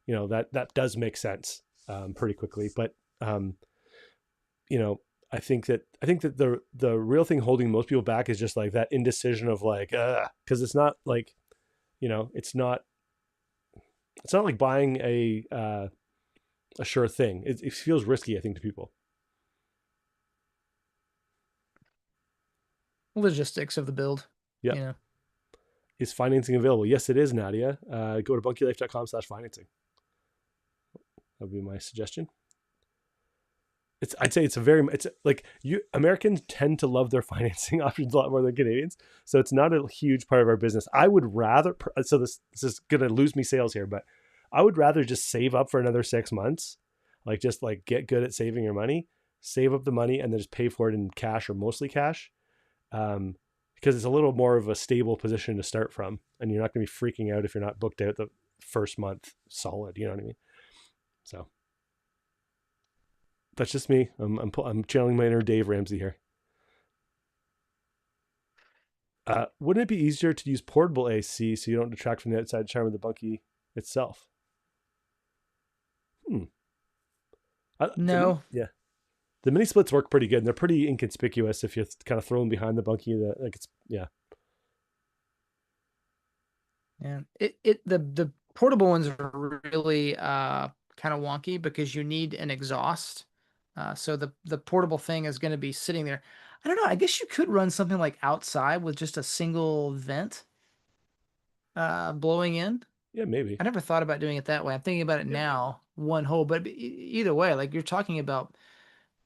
that does make sense pretty quickly. But I think that the real thing holding most people back is just like that indecision of like, because it's not like, it's not like buying a sure thing. It feels risky, I think, to people. Logistics of the build. Yeah. Is financing available? Yes, it is, Nadia. Go to bunkylife.com/financing. That would be my suggestion. I'd say it's like Americans tend to love their financing options a lot more than Canadians. So it's not a huge part of our business. I would rather, so this is going to lose me sales here, but I would rather just save up for another 6 months. Like just like get good at saving your money, save up the money and then just pay for it in cash or mostly cash. Because it's a little more of a stable position to start from, and you're not going to be freaking out if you're not booked out the first month solid. You know what I mean? So that's just me. I'm channeling my inner Dave Ramsey here. Wouldn't it be easier to use portable AC so you don't detract from the outside charm of the bunkie itself? No. Yeah. The mini splits work pretty good, and they're pretty inconspicuous if you kind of throw them behind the bunkie. Yeah. The portable ones are really kind of wonky because you need an exhaust. So the portable thing is going to be sitting there. I don't know. I guess you could run something like outside with just a single vent blowing in. Yeah, maybe. I never thought about doing it that way. I'm thinking about it now, one hole. But either way, like you're talking about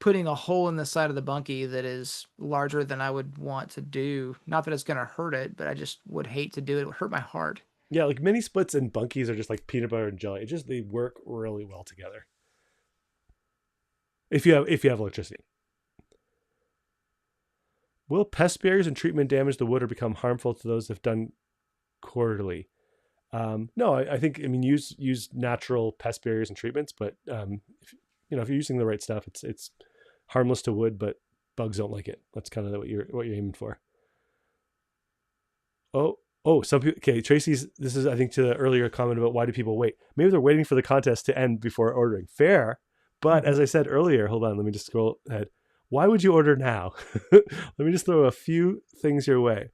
putting a hole in the side of the bunkie that is larger than I would want to do. Not that it's going to hurt it, but I just would hate to do it. It would hurt my heart. Yeah, like mini splits and bunkies are just like peanut butter and jelly. They work really well together. If you have electricity. Will pest barriers and treatment damage the wood or become harmful to those if done quarterly? No, I think use natural pest barriers and treatments, but if you're using the right stuff, it's harmless to wood, but bugs don't like it. That's kind of what you're aiming for. Some people. Okay, Tracy's. This is, I think, to the earlier comment about why do people wait? Maybe they're waiting for the contest to end before ordering. Fair, but as I said earlier, hold on, let me just scroll ahead. Why would you order now? Let me just throw a few things your way.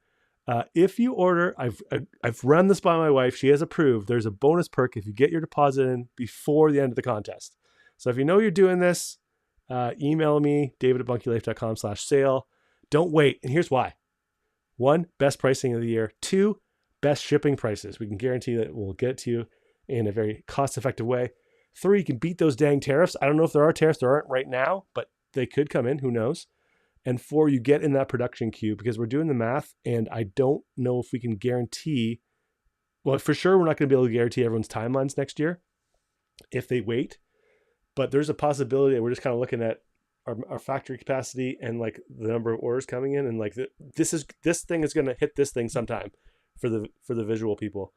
If you order, I've run this by my wife. She has approved. There's a bonus perk if you get your deposit in before the end of the contest. So if you know you're doing this, email me, david@bunkylife.com/sale. Don't wait. And here's why. 1, best pricing of the year. 2, best shipping prices. We can guarantee that we'll get it to you in a very cost-effective way. 3, you can beat those dang tariffs. I don't know if there are tariffs. There aren't right now, but they could come in. Who knows? And 4, you get in that production queue because we're doing the math, and I don't know if we can guarantee. Well, for sure, we're not going to be able to guarantee everyone's timelines next year if they wait. But there's a possibility that we're just kind of looking at our factory capacity and like the number of orders coming in, and like this thing is going to hit this thing sometime for the visual people,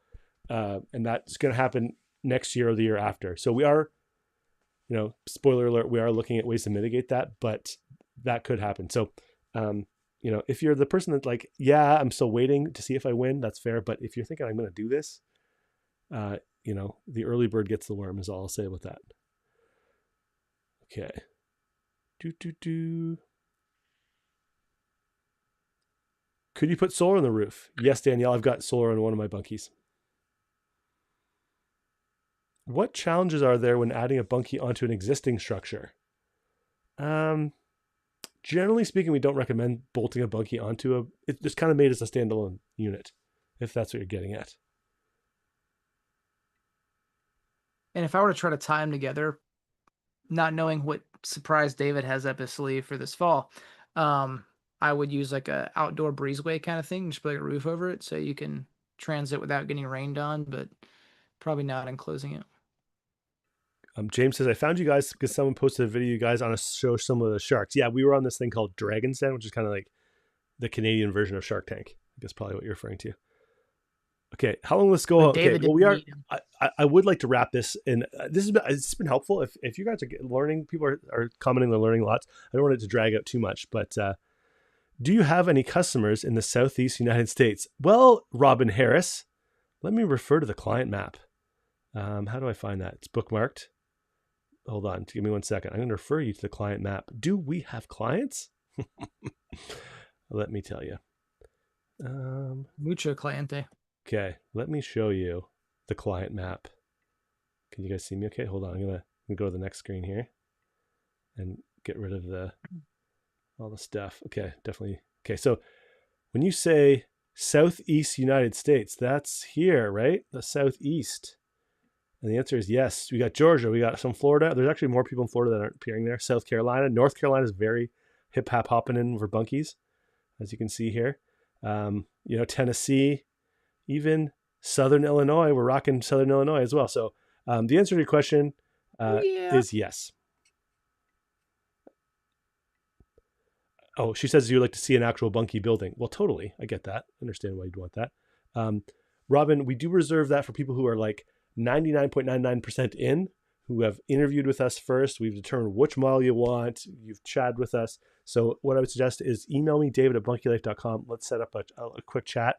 and that's going to happen next year or the year after. So we are spoiler alert, we are looking at ways to mitigate that, but that could happen. So, if you're the person that's like, yeah, I'm still waiting to see if I win, that's fair. But if you're thinking I'm going to do this, the early bird gets the worm is all I'll say about that. Okay. Could you put solar on the roof? Yes, Danielle, I've got solar on one of my bunkies. What challenges are there when adding a bunkie onto an existing structure? Generally speaking, we don't recommend bolting a bunkie onto it's just kind of made as a standalone unit, if that's what you're getting at. And if I were to try to tie them together, not knowing what surprise David has up his sleeve for this fall, I would use like a outdoor breezeway kind of thing, just put like a roof over it so you can transit without getting rained on, but probably not enclosing it. James says, I found you guys because someone posted a video you guys on a show some of the sharks. Yeah, we were on this thing called Dragon's Den, which is kind of like the Canadian version of Shark Tank. I guess probably what you're referring to. Okay, how long will this go? Okay, well, we are. I would like to wrap this in. It's been helpful. If you guys are learning, people are commenting, they're learning lots. I don't want it to drag out too much, but do you have any customers in the Southeast United States? Well, Robin Harris, let me refer to the client map. How do I find that? It's bookmarked. Hold on, give me 1 second. I'm going to refer you to the client map. Do we have clients? Let me tell you. Mucho cliente. Okay, let me show you the client map. Can you guys see me okay? Hold on, I'm gonna go to the next screen here and get rid of all the stuff. Okay, definitely. Okay, so when you say Southeast United States, that's here, right? The Southeast. And the answer is yes. We got Georgia, we got some Florida. There's actually more people in Florida that aren't appearing there. South Carolina, North Carolina is very hip hop hopping in for bunkies, as you can see here. Tennessee, even Southern Illinois. We're rocking Southern Illinois as well. So the answer to your question is yes. Oh, she says you'd like to see an actual bunkie building. Well, totally. I get that. I understand why you'd want that. Robin, we do reserve that for people who are like 99.99% in, who have interviewed with us first. We've determined which model you want. You've chatted with us. So what I would suggest is email me, david@bunkylife.com. Let's set up a quick chat.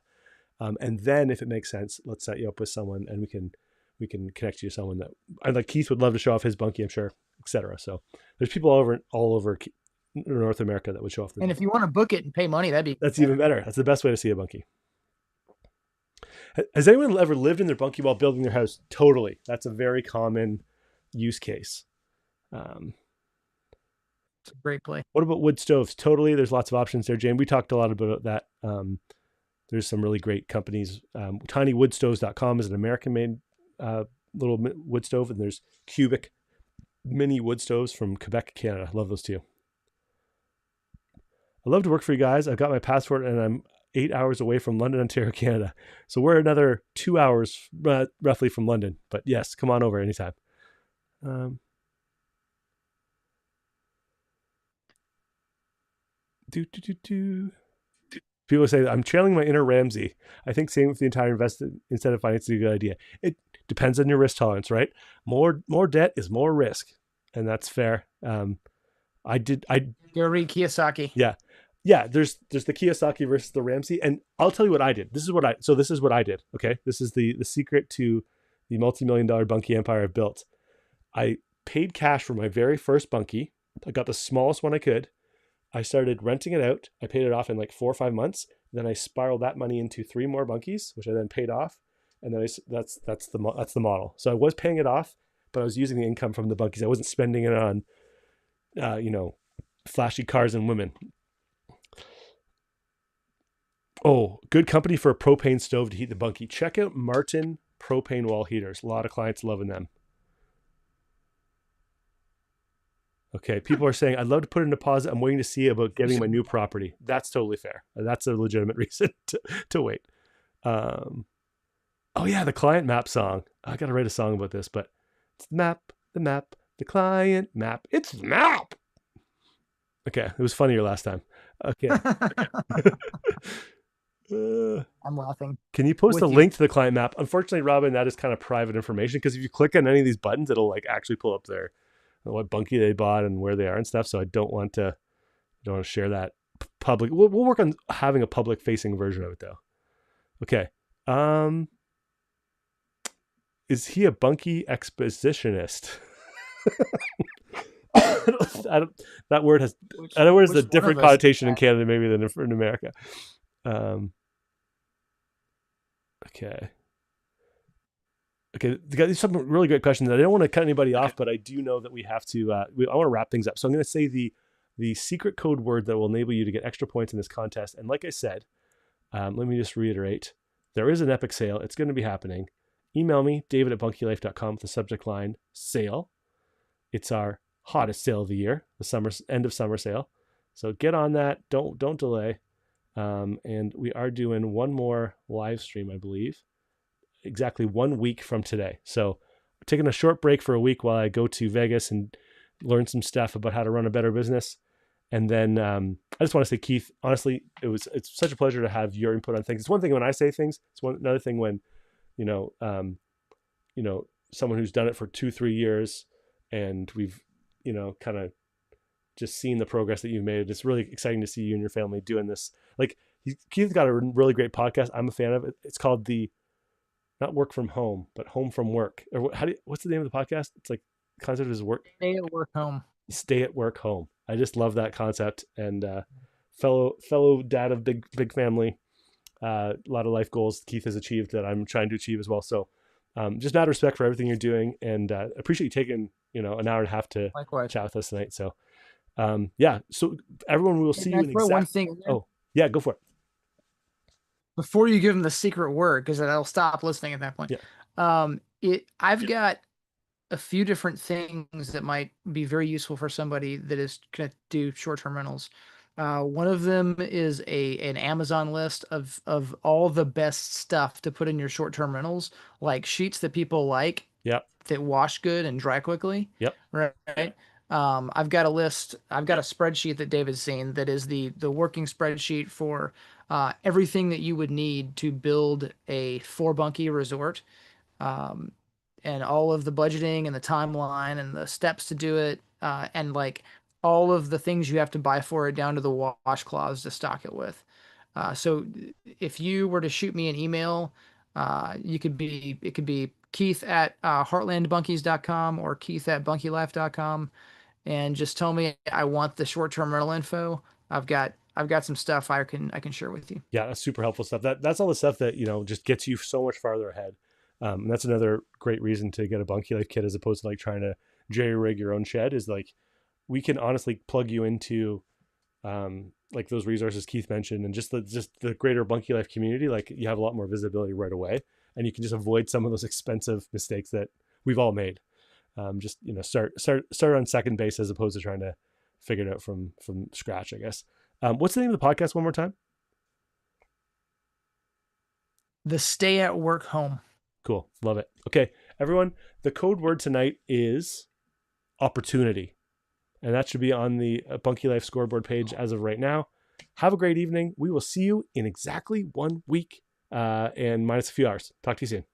And then if it makes sense, let's set you up with someone and we can connect you to someone that like Keith would love to show off his bunkie, I'm sure, etc. So there's people all over North America that would show off. And if you want to book it and pay money, that's even better. That's the best way to see a bunkie. Has anyone ever lived in their bunkie while building their house? Totally. That's a very common use case. It's a great play. What about wood stoves? Totally. There's lots of options there, Jane. We talked a lot about that. There's some really great companies. Tinywoodstoves.com is an American-made little wood stove, and there's cubic mini wood stoves from Quebec, Canada. Love those too. I love to work for you guys. I've got my passport, and I'm 8 hours away from London, Ontario, Canada. So we're another 2 hours roughly from London. But yes, come on over anytime. People say, I'm channeling my inner Ramsey. I think saving with the entire instead of finance is a good idea. It depends on your risk tolerance, right? More debt is more risk. And that's fair. Go read Kiyosaki. Yeah. There's the Kiyosaki versus the Ramsey. And I'll tell you what I did. This is what I did. Okay. This is the secret to the multi-million-dollar bunkie empire I've built. I paid cash for my very first bunkie. I got the smallest one I could. I started renting it out. I paid it off in like 4 or 5 months. Then I spiraled that money into 3 more bunkies, which I then paid off. And then that's the model. So I was paying it off, but I was using the income from the bunkies. I wasn't spending it on, flashy cars and women. Oh, good company for a propane stove to heat the bunkie. Check out Martin propane wall heaters. A lot of clients loving them. Okay, people are saying, I'd love to put in a deposit. I'm waiting to see about getting my new property. That's totally fair. That's a legitimate reason to wait. Oh yeah, the client map song. I got to write a song about this, but it's the map, the client map. It's the map. Okay, it was funnier last time. Okay. I'm laughing. Can you post a link to the client map? Unfortunately, Robin, that is kind of private information because if you click on any of these buttons, it'll like actually pull up their what bunkie they bought and where they are and stuff. So I don't want to share that public. We'll work on having a public facing version of it though. Okay. Is he a bunkie expositionist? That word has a different connotation in Canada maybe than in America. Okay. These are some really great questions. I don't want to cut anybody off, but I do know that we have to. I want to wrap things up. So I'm going to say the secret code word that will enable you to get extra points in this contest. And like I said, let me just reiterate: there is an epic sale. It's going to be happening. Email me, david@bunkylife.com, with the subject line "sale." It's our hottest sale of the year, the end of summer sale. So get on that. Don't delay. And we are doing one more live stream, I believe, exactly 1 week from today. So we're taking a short break for a week while I go to Vegas and learn some stuff about how to run a better business. And then I just want to say, Keith, honestly, it's such a pleasure to have your input on things. It's one thing when I say things. It's another thing when, someone who's done it for 2-3 years and we've, kind of just seen the progress that you've made. It's really exciting to see you and your family doing this. Like, Keith's got a really great podcast. I'm a fan of it. It's called not Work From Home, but Home From Work. Or what's the name of the podcast? It's like, the concept is Stay at Work Home. Stay at Work Home. I just love that concept. And fellow dad of big family, a lot of life goals Keith has achieved that I'm trying to achieve as well. So just mad respect for everything you're doing, and appreciate you taking an hour and a half to chat with us tonight. So so everyone, we will see you in one thing. Oh yeah, go for it. Before you give them the secret word, because I'll stop listening at that point. Yeah. I've got a few different things that might be very useful for somebody that is going to do short-term rentals. One of them is an Amazon list of all the best stuff to put in your short-term rentals, like sheets that people like, that wash good and dry quickly. Right. I've got a list. I've got a spreadsheet that David's seen that is the working spreadsheet for everything that you would need to build a 4-bunkie resort, and all of the budgeting and the timeline and the steps to do it, and like all of the things you have to buy for it down to the washcloths to stock it with. So if you were to shoot me an email, it could be Keith@heartlandbunkies.com or Keith@bunkylife.com, and just tell me I want the short-term rental info. I've got some stuff I can share with you. Yeah, that's super helpful stuff. That's all the stuff that just gets you so much farther ahead. And that's another great reason to get a Bunky Life kit as opposed to like trying to jerry rig your own shed, is like we can honestly plug you into like those resources Keith mentioned, and just the greater Bunky Life community. Like, you have a lot more visibility right away, and you can just avoid some of those expensive mistakes that we've all made. Just start on second base as opposed to trying to figure it out from scratch, I guess. What's the name of the podcast one more time? The Stay at Work Home. Cool. Love it. Okay, everyone, the code word tonight is opportunity. And that should be on the Bunky Life scoreboard page as of right now. Have a great evening. We will see you in exactly 1 week and minus a few hours. Talk to you soon.